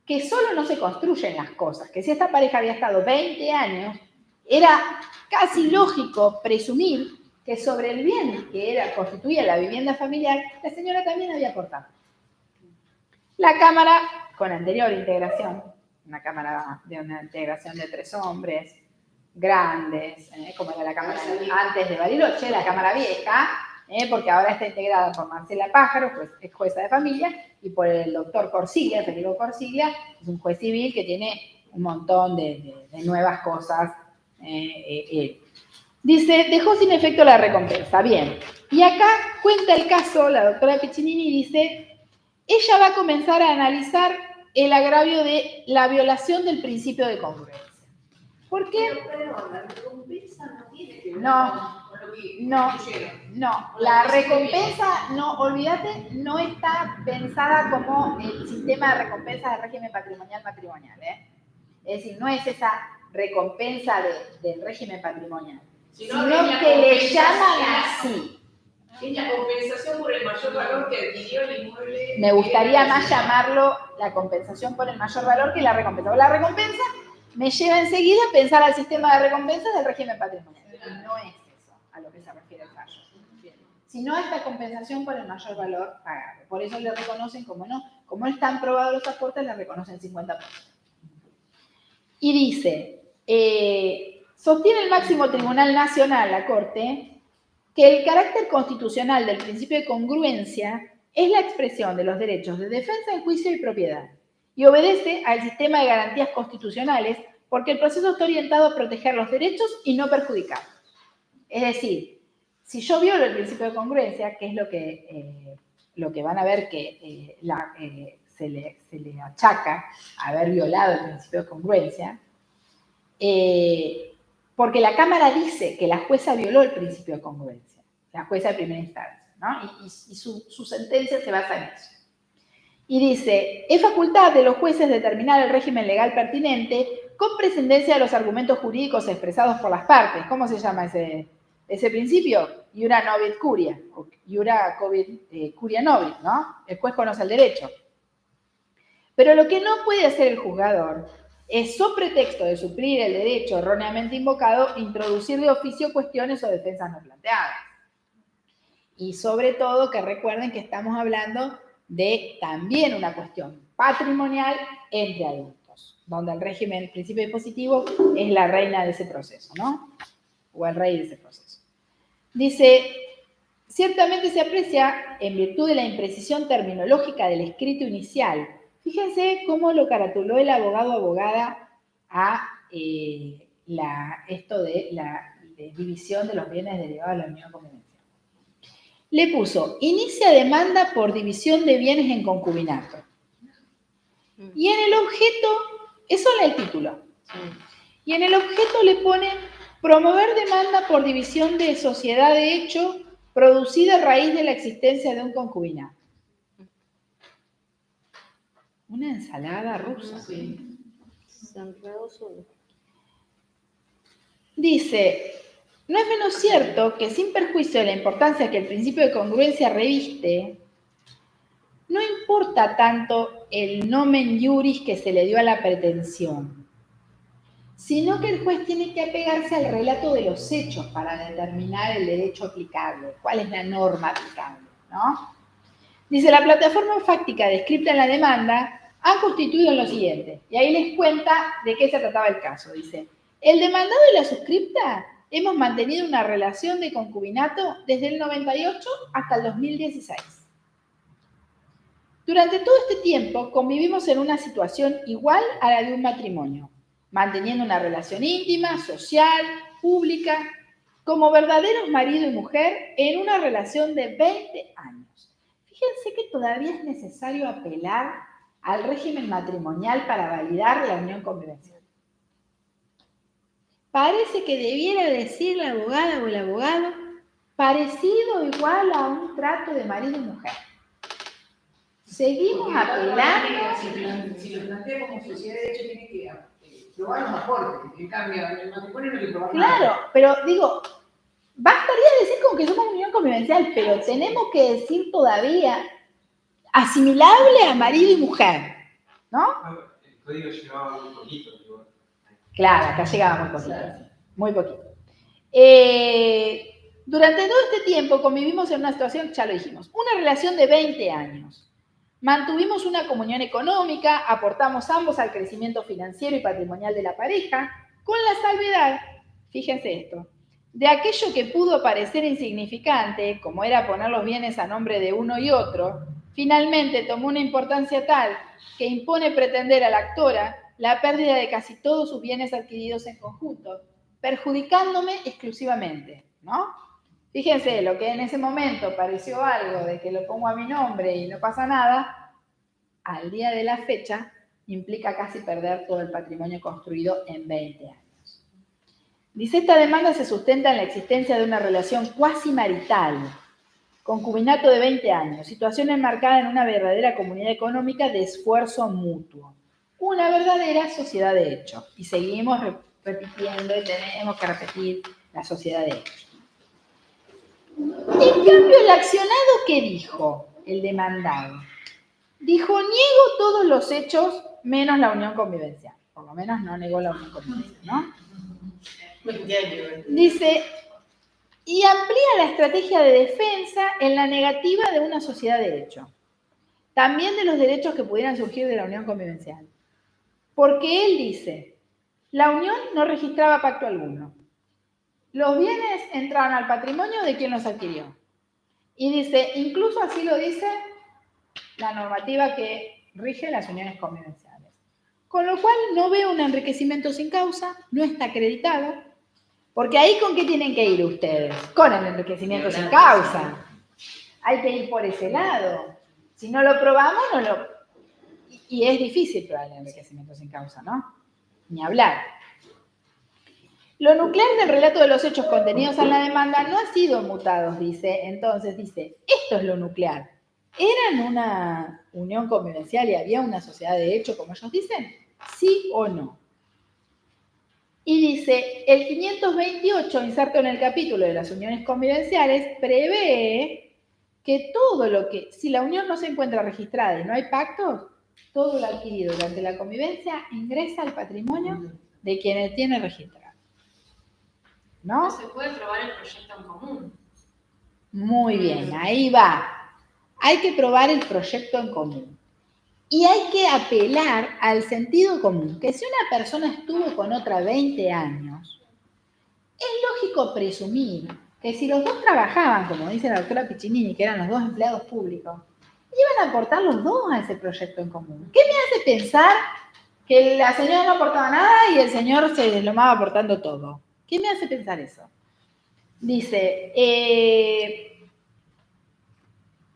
que solo no se construyen las cosas, que si esta pareja había estado 20 años, era casi lógico presumir que sobre el bien que constituía la vivienda familiar, la señora también había aportado. La Cámara, con anterior integración, una Cámara de una integración de 3 hombres, grandes, como era la Cámara antes de Bariloche, la Cámara Vieja, porque ahora está integrada por Marcela Pájaro, pues es jueza de familia, y por el doctor Corsiglia, Federico Corsiglia, es un juez civil que tiene un montón de nuevas cosas. Dice, dejó sin efecto la recompensa. Bien. Y acá cuenta el caso, la doctora Piccinini dice, ella va a comenzar a analizar el agravio de la violación del principio de congruencia. ¿Por qué? que ver No, con lo que no. construyeron. No, la recompensa, no, olvídate, no está pensada como el sistema de recompensa del régimen patrimonial, ¿eh? Es decir, no es esa recompensa del régimen patrimonial, sino que le llaman así. Es la compensación por el mayor valor que adquirió el inmueble. Me gustaría más llamarlo la compensación por el mayor valor que la recompensa. O la recompensa me lleva enseguida a pensar al sistema de recompensas del régimen patrimonial. Y no es eso a lo que se refiere el fallo. Sino es la compensación por el mayor valor pagado. Por eso le reconocen, como no están probados los aportes, le reconocen 50%. Y dice, sostiene el máximo tribunal nacional, la Corte, que el carácter constitucional del principio de congruencia es la expresión de los derechos de defensa en juicio y propiedad y obedece al sistema de garantías constitucionales porque el proceso está orientado a proteger los derechos y no perjudicarlos. Es decir, si yo violo el principio de congruencia, que es lo que van a ver que se le achaca haber violado el principio de congruencia, porque la Cámara dice que la jueza violó el principio de congruencia, la jueza de primera instancia, ¿no? Y su sentencia se basa en eso. Y dice, es facultad de los jueces determinar el régimen legal pertinente con prescindencia de los argumentos jurídicos expresados por las partes. ¿Cómo se llama ese principio? Iura novit curia, iura curia novit, ¿no? El juez conoce el derecho. Pero lo que no puede hacer el juzgador es, sobre pretexto de suplir el derecho erróneamente invocado, introducir de oficio cuestiones o defensas no planteadas. Y sobre todo que recuerden que estamos hablando de también una cuestión patrimonial entre adultos, donde el régimen, el principio dispositivo, es la reina de ese proceso, ¿no? O el rey de ese proceso. Dice, ciertamente se aprecia, en virtud de la imprecisión terminológica del escrito inicial. Fíjense cómo lo caratuló el abogado o abogada a esto de la división de los bienes derivados de la unión de convivencia. Le puso, inicia demanda por división de bienes en concubinato. Y en el objeto, eso es el título. Y en el objeto le pone, promover demanda por división de sociedad de hecho producida a raíz de la existencia de un concubinato. Una ensalada rusa. Sí. Dice, no es menos cierto que sin perjuicio de la importancia que el principio de congruencia reviste, no importa tanto el nomen iuris que se le dio a la pretensión, sino que el juez tiene que apegarse al relato de los hechos para determinar el derecho aplicable, cuál es la norma aplicable, ¿no? Dice, la plataforma fáctica descrita en la demanda ha constituido en lo siguiente, y ahí les cuenta de qué se trataba el caso. Dice, el demandado y la suscripta hemos mantenido una relación de concubinato desde el 98 hasta el 2016. Durante todo este tiempo convivimos en una situación igual a la de un matrimonio, manteniendo una relación íntima, social, pública, como verdaderos marido y mujer en una relación de 20 años. Fíjense que todavía es necesario apelar al régimen matrimonial para validar la unión convivencial. Parece que debiera decir la abogada o el abogado parecido o igual a un trato de marido y mujer. Seguimos apelando. Si lo plantea como sociedad de hecho, tiene que probar los aportes. En cambio, en el matrimonio no hay que probar nada. Claro, pero digo, bastaría decir como que somos unión convivencial, pero tenemos que decir todavía asimilable a marido y mujer, ¿no? El código llevaba muy poquito. Igual. Claro, acá llegaba muy poquito. Muy poquito. Durante todo este tiempo convivimos en una situación, ya lo dijimos, una relación de 20 años. Mantuvimos una comunión económica, aportamos ambos al crecimiento financiero y patrimonial de la pareja, con la salvedad, fíjense esto, de aquello que pudo parecer insignificante, como era poner los bienes a nombre de uno y otro, finalmente tomó una importancia tal que impone pretender a la actora la pérdida de casi todos sus bienes adquiridos en conjunto, perjudicándome exclusivamente, ¿no? Fíjense, lo que en ese momento pareció algo de que lo pongo a mi nombre y no pasa nada, al día de la fecha implica casi perder todo el patrimonio construido en 20 años. Dice, esta demanda se sustenta en la existencia de una relación cuasi marital, concubinato de 20 años, situación enmarcada en una verdadera comunidad económica de esfuerzo mutuo, una verdadera sociedad de hecho. Y seguimos repitiendo y tenemos que repetir la sociedad de hecho. En cambio, el accionado, ¿qué dijo? El demandado. Dijo, niego todos los hechos menos la unión convivencial. Por lo menos no negó la unión convivencial, ¿no? Dice, y amplía la estrategia de defensa en la negativa de una sociedad de hecho. También de los derechos que pudieran surgir de la unión convivencial. Porque él dice, la unión no registraba pacto alguno. Los bienes entraron al patrimonio de quien los adquirió. Y dice, incluso así lo dice la normativa que rige las uniones convivenciales. Con lo cual no veo un enriquecimiento sin causa, no está acreditado, porque ahí ¿con qué tienen que ir ustedes? Con el enriquecimiento sin causa. Hay que ir por ese lado. Si no lo probamos, no lo... Y es difícil probar el enriquecimiento sin causa, ¿no? Ni hablar. Lo nuclear del relato de los hechos contenidos en la demanda no ha sido mutados, dice. Entonces dice, esto es lo nuclear. ¿Eran una unión convivencial y había una sociedad de hecho, como ellos dicen? ¿Sí o no? Y dice, el 528, inserto en el capítulo de las uniones convivenciales, prevé que todo lo que, si la unión no se encuentra registrada y no hay pactos, todo lo adquirido durante la convivencia ingresa al patrimonio de quienes tiene registrado. ¿No? No se puede probar el proyecto en común. Muy bien, ahí va. Hay que probar el proyecto en común. Y hay que apelar al sentido común, que si una persona estuvo con otra 20 años, es lógico presumir que si los dos trabajaban, como dice la doctora Piccinini, que eran los dos empleados públicos, iban a aportar los dos a ese proyecto en común. ¿Qué me hace pensar que la señora no aportaba nada y el señor se deslomaba aportando todo? ¿Qué me hace pensar eso? Dice,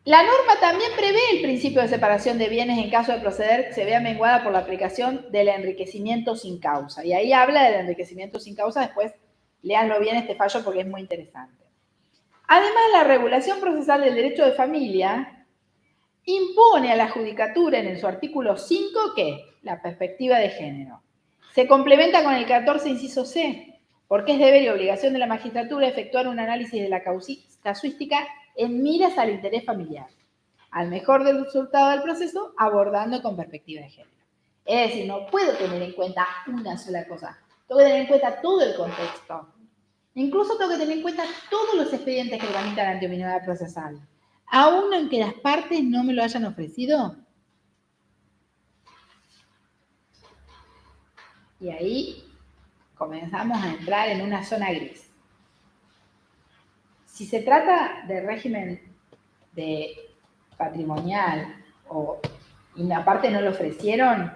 la norma también prevé el principio de separación de bienes en caso de proceder que se vea menguada por la aplicación del enriquecimiento sin causa. Y ahí habla del enriquecimiento sin causa, después léanlo bien este fallo porque es muy interesante. Además, la regulación procesal del derecho de familia impone a la judicatura en su artículo 5 que la perspectiva de género. Se complementa con el 14, inciso C, porque es deber y obligación de la magistratura efectuar un análisis de la casuística en miras al interés familiar, al mejor del resultado del proceso, abordando con perspectiva de género. Es decir, no puedo tener en cuenta una sola cosa, tengo que tener en cuenta todo el contexto. Incluso tengo que tener en cuenta todos los expedientes que tramitan ante mi unidad procesal, aun aunque las partes no me lo hayan ofrecido. Y ahí comenzamos a entrar en una zona gris. Si se trata de régimen de patrimonial y aparte no lo ofrecieron,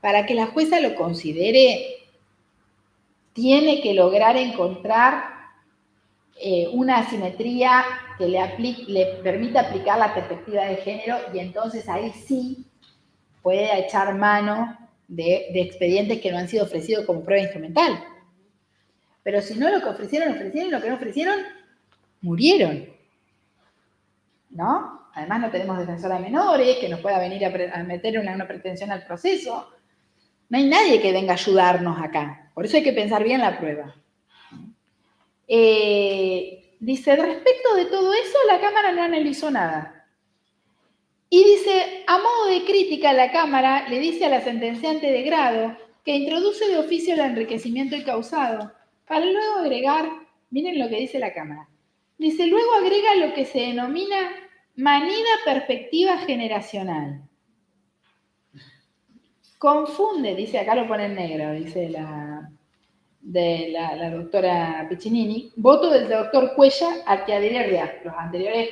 para que la jueza lo considere, tiene que lograr encontrar una asimetría que le permita aplicar la perspectiva de género y entonces ahí sí puede echar mano de expedientes que no han sido ofrecidos como prueba instrumental. Pero si no, lo que ofrecieron, y lo que no ofrecieron, murieron. ¿No? Además no tenemos defensora de menores que nos pueda venir a meter una pretensión al proceso. No hay nadie que venga a ayudarnos acá. Por eso hay que pensar bien la prueba. Dice, respecto de todo eso, la Cámara no analizó nada. Y dice, a modo de crítica, la Cámara le dice a la sentenciante de grado que introduce de oficio el enriquecimiento incausado, para luego agregar, miren lo que dice la Cámara, dice, luego agrega lo que se denomina manida perspectiva generacional. Confunde, dice, acá lo pone en negro, dice la doctora Piccinini, voto del doctor Cuella al que adhería los anteriores.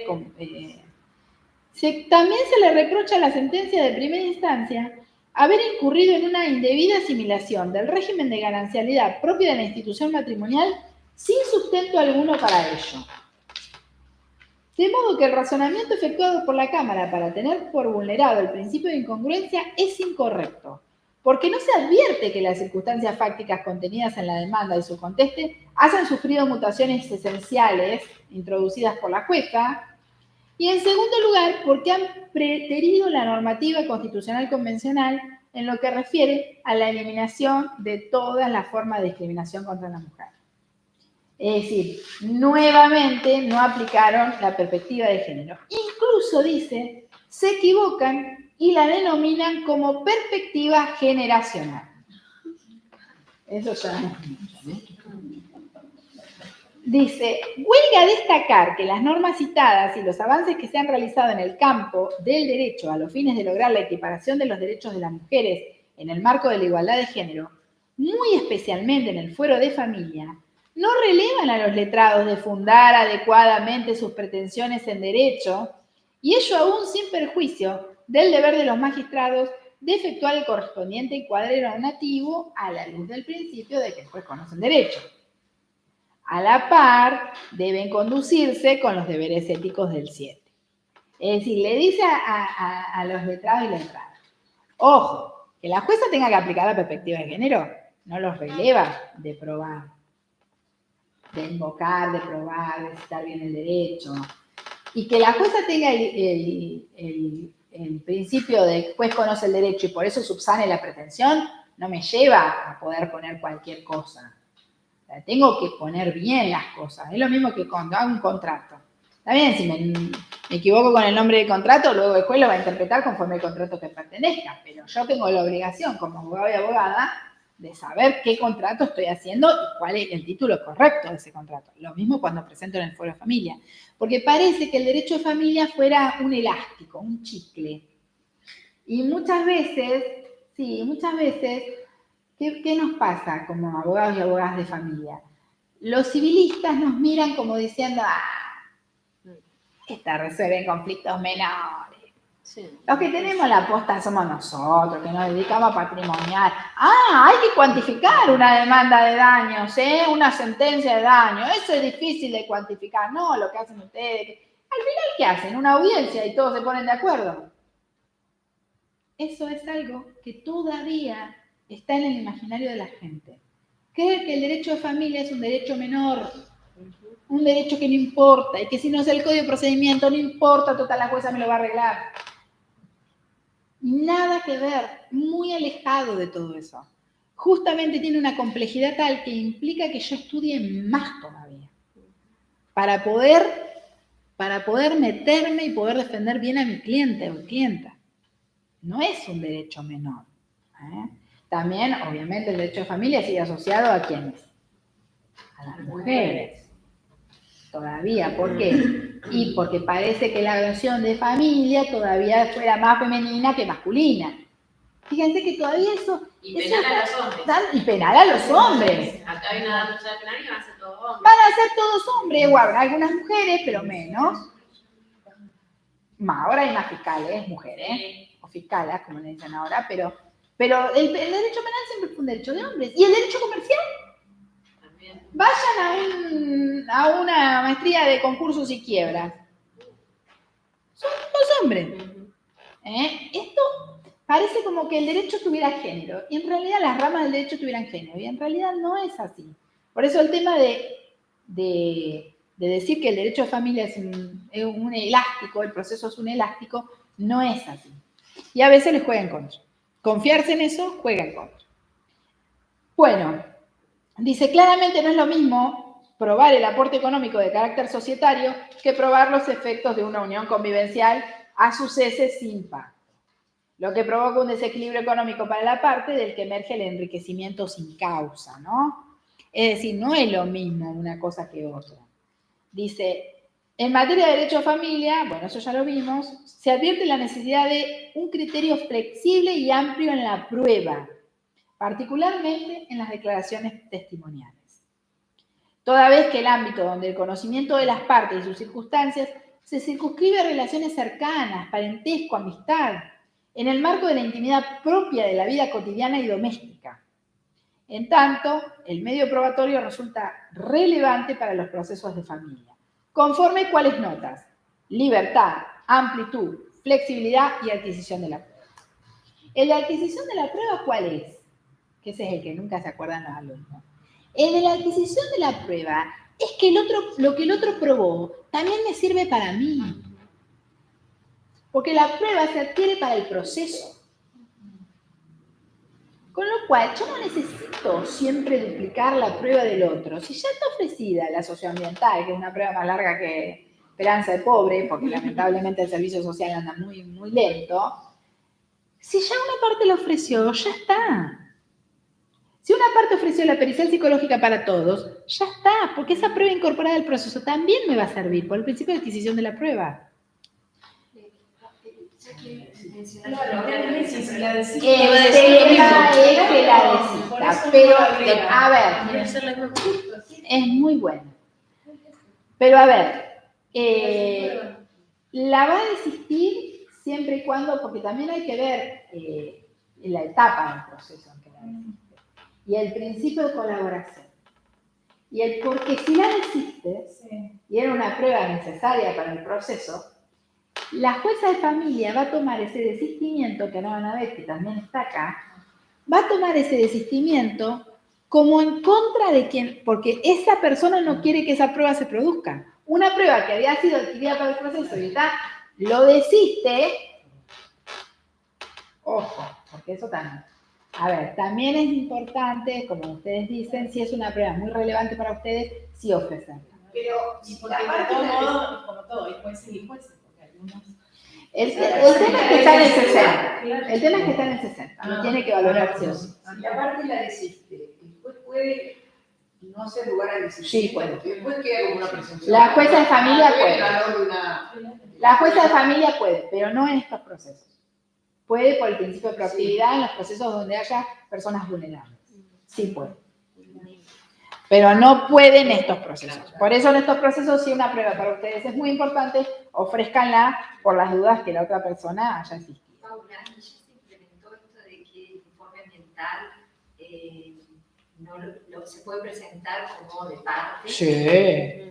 También se le reprocha a la sentencia de primera instancia haber incurrido en una indebida asimilación del régimen de ganancialidad propio de la institución matrimonial sin sustento alguno para ello. De modo que el razonamiento efectuado por la Cámara para tener por vulnerado el principio de incongruencia es incorrecto, porque no se advierte que las circunstancias fácticas contenidas en la demanda y su conteste hayan sufrido mutaciones esenciales introducidas por la jueza, y en segundo lugar, porque han preterido la normativa constitucional convencional en lo que refiere a la eliminación de todas las formas de discriminación contra la mujer. Es decir, nuevamente no aplicaron la perspectiva de género. Incluso, dice, se equivocan y la denominan como perspectiva generacional. Eso ya es mucho, ¿no? Dice, huelga destacar que las normas citadas y los avances que se han realizado en el campo del derecho a los fines de lograr la equiparación de los derechos de las mujeres en el marco de la igualdad de género, muy especialmente en el fuero de familia, no relevan a los letrados de fundar adecuadamente sus pretensiones en derecho, y ello aún sin perjuicio del deber de los magistrados de efectuar el correspondiente encuadre normativo a la luz del principio de que después conocen derecho. A la par, deben conducirse con los deberes éticos del 7. Es decir, le dice a los letrados y letradas, ojo, que la jueza tenga que aplicar la perspectiva de género, no los releva de probar, de invocar, de probar, de citar bien el derecho. Y que la jueza tenga el principio de que juez conoce el derecho y por eso subsane la pretensión, no me lleva a poder poner cualquier cosa. Tengo que poner bien las cosas. Es lo mismo que cuando hago un contrato. Está bien, si me equivoco con el nombre del contrato, luego el juez lo va a interpretar conforme el contrato que pertenezca. Pero yo tengo la obligación, como abogado y abogada, de saber qué contrato estoy haciendo y cuál es el título correcto de ese contrato. Lo mismo cuando presento en el fuero de familia. Porque parece que el derecho de familia fuera un elástico, un chicle. Y muchas veces, ¿qué nos pasa como abogados y abogadas de familia? Los civilistas nos miran como diciendo, esta resuelven conflictos menores. Sí. Los que tenemos la posta somos nosotros, que nos dedicamos a patrimoniar. Hay que cuantificar una demanda de daños, una sentencia de daño. Eso es difícil de cuantificar. No, lo que hacen ustedes. Al final, ¿qué hacen? Una audiencia y todos se ponen de acuerdo. Eso es algo que todavía está en el imaginario de la gente. Creer que el derecho de familia es un derecho menor, un derecho que no importa, y que si no es el código de procedimiento, no importa, total, la jueza me lo va a arreglar. Nada que ver, muy alejado de todo eso. Justamente tiene una complejidad tal que implica que yo estudie más todavía, para poder meterme y poder defender bien a mi cliente o clienta. No es un derecho menor. También, obviamente, el derecho de familia sigue asociado a ¿quiénes? A las mujeres. Todavía, ¿por qué? Y porque parece que la versión de familia todavía fuera más femenina que masculina. Fíjense que todavía eso... Y penal a los hombres. Y penal a los hombres. Acá hay una lucha de penal y van a ser todos hombres. Van a ser todos hombres, bueno, algunas mujeres, pero menos. Ahora hay más fiscales, mujeres, o fiscalas, como le dicen ahora, pero el derecho penal siempre fue un derecho de hombres. ¿Y el derecho comercial? También. Vayan a una maestría de concursos y quiebras. Son los hombres. Esto parece como que el derecho tuviera género, y en realidad las ramas del derecho tuvieran género, y en realidad no es así. Por eso el tema de decir que el derecho de familia es un elástico, el proceso es un elástico, no es así. Y a veces les juega en contra. Confiarse en eso juega en contra. Bueno, dice, claramente no es lo mismo probar el aporte económico de carácter societario que probar los efectos de una unión convivencial a su cese sin pacto, lo que provoca un desequilibrio económico para la parte del que emerge el enriquecimiento sin causa, ¿no? Es decir, no es lo mismo una cosa que otra. Dice, en materia de derecho a familia, bueno, eso ya lo vimos, se advierte la necesidad de un criterio flexible y amplio en la prueba, particularmente en las declaraciones testimoniales. Toda vez que el ámbito donde el conocimiento de las partes y sus circunstancias se circunscribe a relaciones cercanas, parentesco, amistad, en el marco de la intimidad propia de la vida cotidiana y doméstica. En tanto, el medio probatorio resulta relevante para los procesos de familia, conforme cuáles notas: libertad, amplitud, flexibilidad y adquisición de la prueba. El de adquisición de la prueba, ¿cuál es? Que ese es el que nunca se acuerdan los alumnos. El de la adquisición de la prueba es que lo que el otro probó también me sirve para mí. Porque la prueba se adquiere para el proceso. Con lo cual, yo no necesito siempre duplicar la prueba del otro. Si ya está ofrecida la socioambiental, que es una prueba más larga que Esperanza de Pobre, porque lamentablemente el servicio social anda muy, muy lento, si ya una parte lo ofreció, ya está. Si una parte ofreció la pericial psicológica para todos, ya está, porque esa prueba incorporada al proceso también me va a servir por el principio de adquisición de la prueba. Claro, si la decís, El tema es que la desista, pero, a ver, es muy bueno. Pero a ver, la va a desistir siempre y cuando, porque también hay que ver la etapa del proceso en que la desiste. Y el principio de colaboración. Porque si la desiste, y era una prueba necesaria para el proceso, la jueza de familia va a tomar ese desistimiento, que no van a ver, que también está acá, va a tomar ese desistimiento como en contra de quien, porque esa persona no quiere que esa prueba se produzca. Una prueba que había sido adquirida para el proceso y está, lo desiste, ojo, porque eso también. A ver, también es importante, como ustedes dicen, si es una prueba muy relevante para ustedes, sí ofrecerla. pero porque de todo modo, como todo, hay jueces y jueces, porque algunos... El tema es que está en el 60. El tema es que está en el 60. No tiene que valorar sí o sí. Si la parte la desiste, después puede no hacer lugar al desistimiento. Sí, puede. Después queda como una presunción. La jueza de familia El puede. valor de una... La jueza de familia puede, pero no en estos procesos. Puede por el principio de proactividad en los procesos donde haya personas vulnerables. Sí puede. Pero no puede en estos procesos. Por eso en estos procesos, si una prueba para ustedes es muy importante, ofrézcanla por las dudas que la otra persona haya asistido. Paula, ¿ya se implementó esto de que el informe ambiental no se puede presentar como de parte? Sí.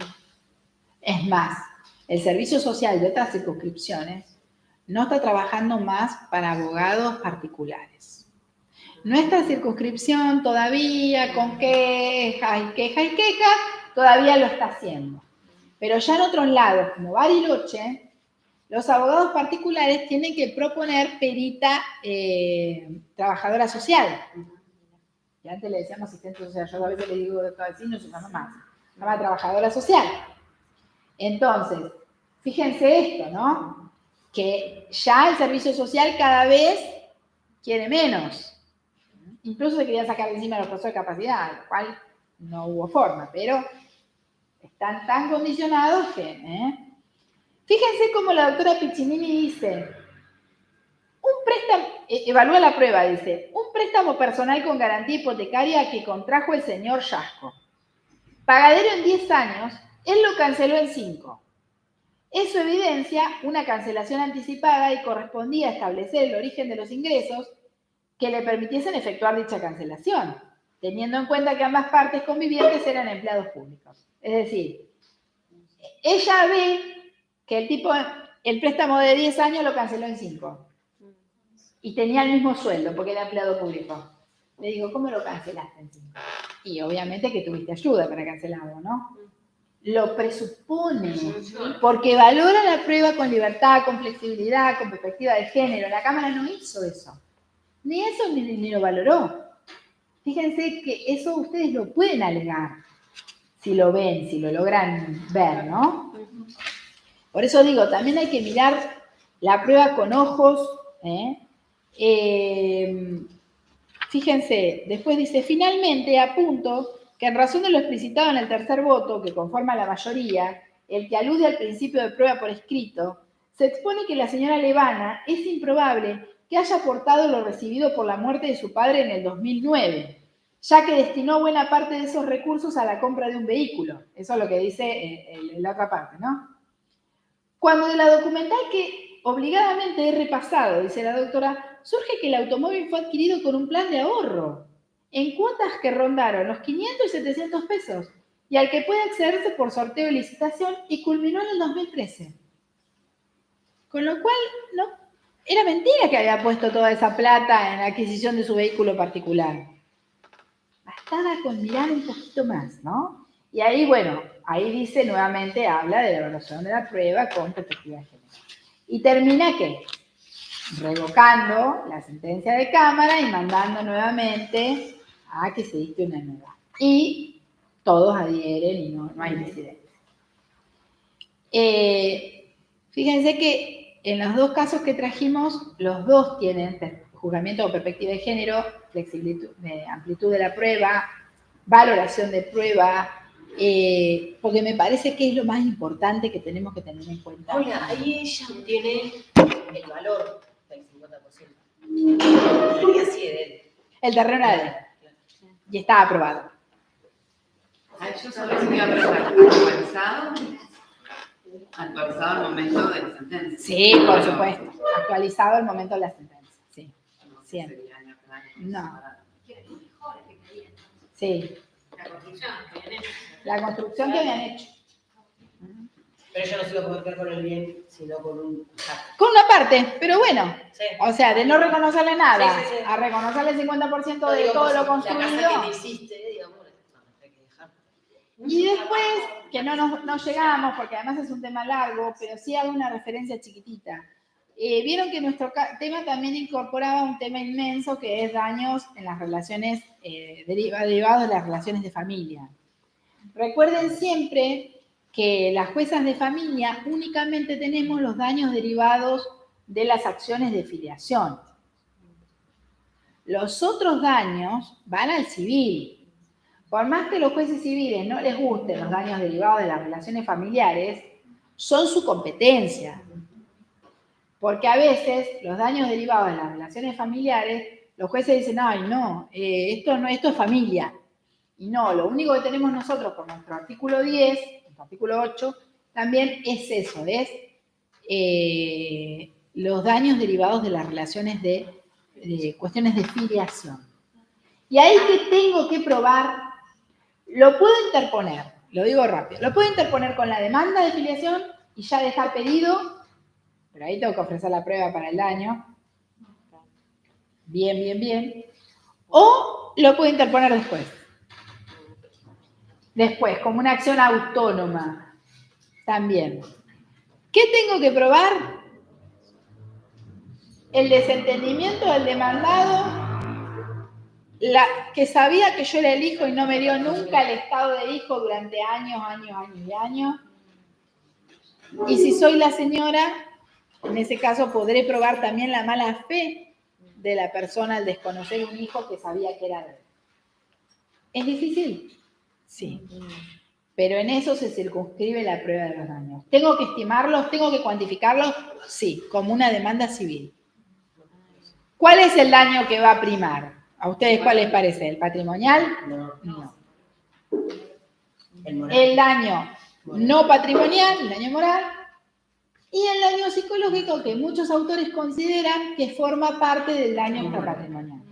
Es más, el servicio social de otras circunscripciones no está trabajando más para abogados particulares. Nuestra circunscripción todavía, con quejas, todavía lo está haciendo. Pero ya en otros lados, como Bariloche, los abogados particulares tienen que proponer perita trabajadora social. Y antes le decíamos asistente social, yo a veces le digo de vecino, se llama más. Se llama trabajadora social. Entonces, fíjense esto, ¿no? Que ya el servicio social cada vez quiere menos. Incluso se quería sacar de encima los procesos de capacidad, lo cual no hubo forma, pero están tan condicionados que... Fíjense cómo la doctora Piccinini dice, un préstamo, evalúa la prueba, dice, un préstamo personal con garantía hipotecaria que contrajo el señor Yasco. Pagadero en 10 años, él lo canceló en 5. Eso evidencia una cancelación anticipada y correspondía a establecer el origen de los ingresos que le permitiesen efectuar dicha cancelación, teniendo en cuenta que ambas partes convivientes eran empleados públicos. Es decir, ella ve que el préstamo de 10 años lo canceló en 5 y tenía el mismo sueldo porque era empleado público. Le digo, ¿cómo lo cancelaste en 5? Y obviamente que tuviste ayuda para cancelarlo, ¿no? Lo presupone, porque valora la prueba con libertad, con flexibilidad, con perspectiva de género. La Cámara no hizo eso. Ni eso ni lo valoró. Fíjense que eso ustedes lo pueden alegar, si lo ven, si lo logran ver, ¿no? Por eso digo, también hay que mirar la prueba con ojos. Fíjense, después dice, finalmente apunto que en razón de lo explicitado en el tercer voto, que conforma la mayoría, el que alude al principio de prueba por escrito, se expone que la señora Levana es improbable que haya aportado lo recibido por la muerte de su padre en el 2009, ya que destinó buena parte de esos recursos a la compra de un vehículo. Eso es lo que dice en la otra parte, ¿no? Cuando de la documental que obligadamente he repasado, dice la doctora, surge que el automóvil fue adquirido con un plan de ahorro, en cuotas que rondaron los 500 y 700 pesos, y al que puede accederse por sorteo y licitación, y culminó en el 2013. Con lo cual, no, Era mentira que había puesto toda esa plata en la adquisición de su vehículo particular. Bastaba con mirar un poquito más, ¿no? Y ahí, bueno, ahí dice nuevamente, habla de la evaluación de la prueba con perspectiva de género. Y termina, ¿qué? Revocando la sentencia de Cámara y mandando nuevamente a que se dicte una nueva. Y todos adhieren y no hay disidencia. Fíjense que en los dos casos que trajimos, los dos tienen juzgamiento con perspectiva de género, flexibilidad, amplitud de la prueba, valoración de prueba, porque me parece que es lo más importante que tenemos que tener en cuenta. Hola, ahí ella obtiene el valor del 50%. Y así de él. El terreno era de él. Y está aprobado. Yo solo me iba a preguntar, actualizado al momento de la sentencia. Sí, por supuesto. Actualizado el momento de la sentencia. Sí. Siempre. No. Sí. La construcción que habían hecho. La construcción que habían hecho. Pero yo no se iba a poder quedar con el bien, sino con un... Con una parte, pero bueno. Sí. O sea, de no reconocerle nada, Sí, sí, sí. a reconocerle el 50% No, de digo, todo pues, lo construido. La casa que te hiciste, digamos, no, hay que dejar. Y después, que no llegamos, porque además es un tema largo, pero sí hago una referencia chiquitita. Vieron que nuestro tema también incorporaba un tema inmenso que es daños en las relaciones, derivados de las relaciones de familia. Recuerden siempre que las juezas de familia únicamente tenemos los daños derivados de las acciones de filiación. Los otros daños van al civil. Por más que los jueces civiles no les gusten los daños derivados de las relaciones familiares, son su competencia. Porque a veces los daños derivados de las relaciones familiares, los jueces dicen, ay, no, esto es familia. Y no, lo único que tenemos nosotros con nuestro artículo 10, nuestro artículo 8, también es eso, es los daños derivados de las relaciones de cuestiones de filiación. Y ahí que tengo que probar, lo puedo interponer, lo digo rápido, lo puedo interponer con la demanda de filiación y ya dejar pedido, pero ahí tengo que ofrecer la prueba para el daño. Bien. O lo puedo interponer después. Después, como una acción autónoma, también. ¿Qué tengo que probar? El desentendimiento del demandado, que sabía que yo era el hijo y no me dio nunca el estado de hijo durante años y años. Y si soy la señora, en ese caso podré probar también la mala fe de la persona al desconocer un hijo que sabía que era de él. ¿Es difícil? Sí. Pero en eso se circunscribe la prueba de los daños. ¿Tengo que estimarlos? ¿Tengo que cuantificarlos? Sí, como una demanda civil. ¿Cuál es el daño que va a primar? ¿A ustedes cuál les parece? ¿El patrimonial? No. El daño no patrimonial, el daño moral, y el daño psicológico que muchos autores consideran que forma parte del daño extrapatrimonial.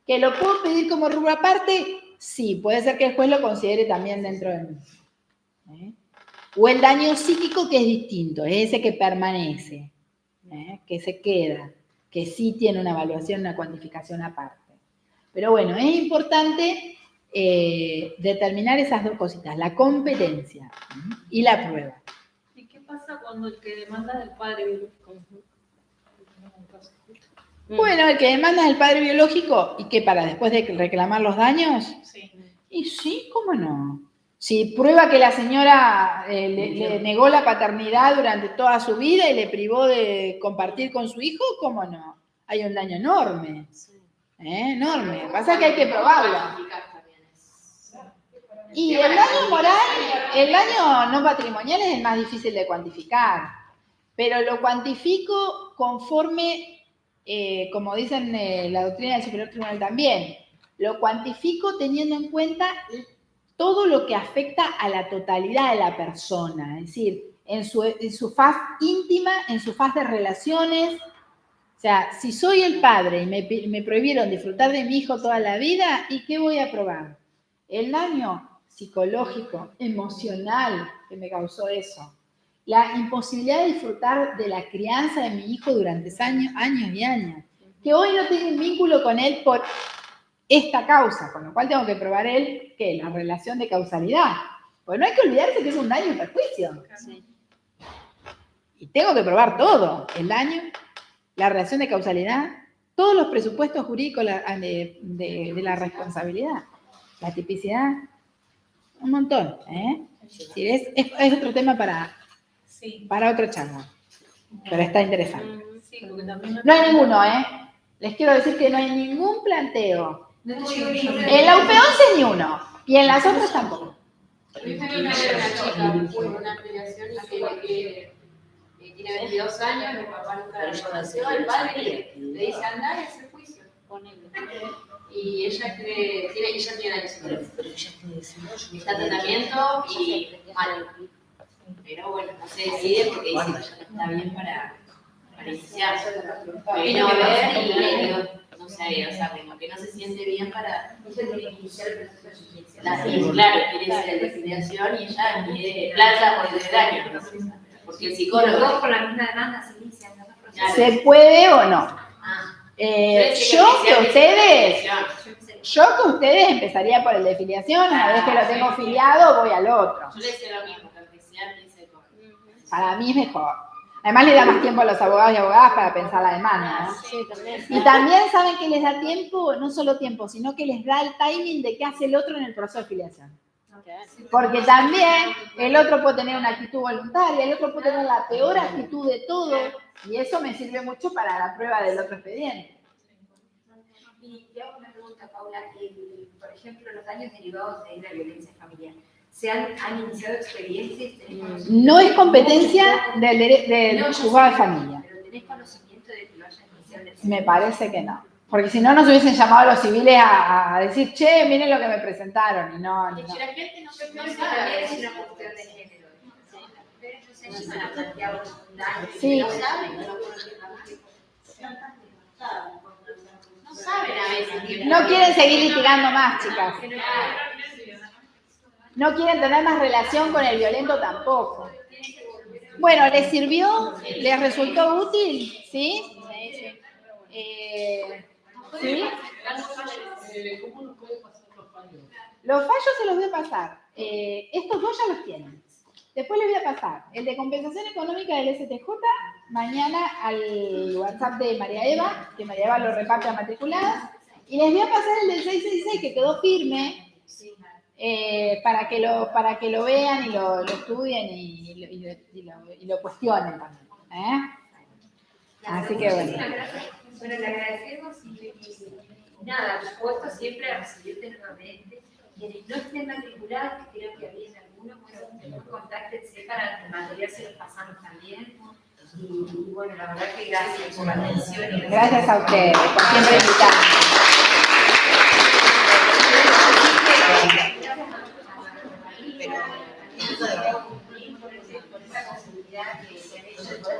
¿Que lo puedo pedir como rubro aparte? Sí, puede ser que el juez lo considere también dentro del mismo. O el daño psíquico, que es distinto, es ese que permanece, que se queda, que sí tiene una evaluación, una cuantificación aparte. Pero bueno, es importante determinar esas dos cositas, la competencia y la prueba. ¿Y qué pasa cuando el que demanda es el padre biológico? Bueno, el que demanda es el padre biológico, ¿y qué para después de reclamar los daños? Sí. Y sí, ¿cómo no? Si prueba que la señora le negó la paternidad durante toda su vida y le privó de compartir con su hijo, ¿cómo no? Hay un daño enorme. Enorme. Lo que pasa es que hay que probarlo. Y el daño moral, el daño no patrimonial es el más difícil de cuantificar. Pero lo cuantifico conforme, como dicen la doctrina del Superior Tribunal también, lo cuantifico teniendo en cuenta todo lo que afecta a la totalidad de la persona, es decir, en su faz íntima, en su faz de relaciones. O sea, si soy el padre y me prohibieron disfrutar de mi hijo toda la vida, ¿y qué voy a probar? El daño psicológico, emocional que me causó eso. la imposibilidad de disfrutar de la crianza de mi hijo durante años y años, que hoy no tengo un vínculo con él por esta causa, con lo cual tengo que probar él que la relación de causalidad. Porque no hay que olvidarse que es un daño y perjuicio. Sí. Y tengo que probar todo, el daño, la relación de causalidad, todos los presupuestos jurídicos de la responsabilidad, la tipicidad, un montón. Sí, es otro tema para otro charla, pero está interesante. Sí, porque también No hay ninguno, les quiero decir que no hay ningún planteo. no En la UP11 ni uno, y en las otras tampoco. Yo también me acuerdo de una chica por una afiliación que tiene 22 años, el papá nunca la reconoció, el padre le dice andar y hacer juicio con él. Y ella tiene la está en tratamiento y mal. Pero bueno, no se decide porque dice que ya no está bien para iniciarse. Vino a ver y no sé, o sea, como que no se siente bien para iniciar el proceso de justicia. Claro, quiere hacer la afiliación y ella quiere plata por el daño, no sé, porque el psicólogo con la misma demanda se inician los dos procesos. ¿Se puede o no? yo que ustedes empezaría por el de filiación, una vez que lo tengo filiado, voy al otro. le decía lo mismo, que oficial dice con. Para mí es mejor. Además le da más tiempo a los abogados y abogadas para pensar la demanda, ¿no? Sí, también. Y también saben que les da tiempo, no solo tiempo, sino que les da el timing de qué hace el otro en el proceso de filiación. Porque también el otro puede tener una actitud voluntaria, el otro puede tener la peor actitud de todo, y eso me sirve mucho para la prueba del otro expediente. Y te hago una pregunta, Paula. Por ejemplo, los daños derivados de la violencia familiar. ¿Han iniciado expedientes? No es competencia del juzgado de familia. ¿Pero tenés conocimiento de que lo hayan iniciado? Me parece que no. Porque si no, nos hubiesen llamado a los civiles a decir, che, miren lo que me presentaron. Y no. Y si la gente no se También sabe, es una cuestión de género. Las mujeres no se llevan a plantear un daño. Sí. no saben, no saben a veces. No quieren seguir litigando más, chicas. No quieren tener más relación con el violento tampoco. Bueno, ¿les sirvió? ¿Les resultó útil? ¿Sí? ¿Sí? ¿Cómo nos puede pasar los fallos? Los fallos se los voy a pasar. Estos dos ya los tienen. Después les voy a pasar el de compensación económica del STJ mañana al WhatsApp de María Eva, que María Eva lo reparte a matriculadas. Y les voy a pasar el del 666 que quedó firme para que lo vean y lo estudien y lo cuestionen también. Así que bueno. Bueno, le agradecemos y nada, dispuesto siempre a recibirte nuevamente. Quienes no estén matriculados, que creo que había algunos, bueno, contáctense para el material se los pasamos también. Y bueno, la verdad que gracias por la atención. Gracias a ustedes por siempre invitarme.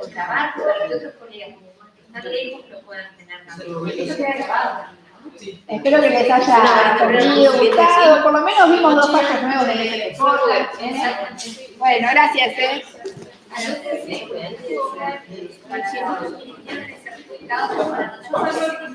El trabajo y otros colegas que están lejos lo puedan tener también. Eso queda grabado. Espero que les haya servido, gustado. Por lo menos vimos dos fallos nuevos del STJ. Bueno, gracias. Para nosotros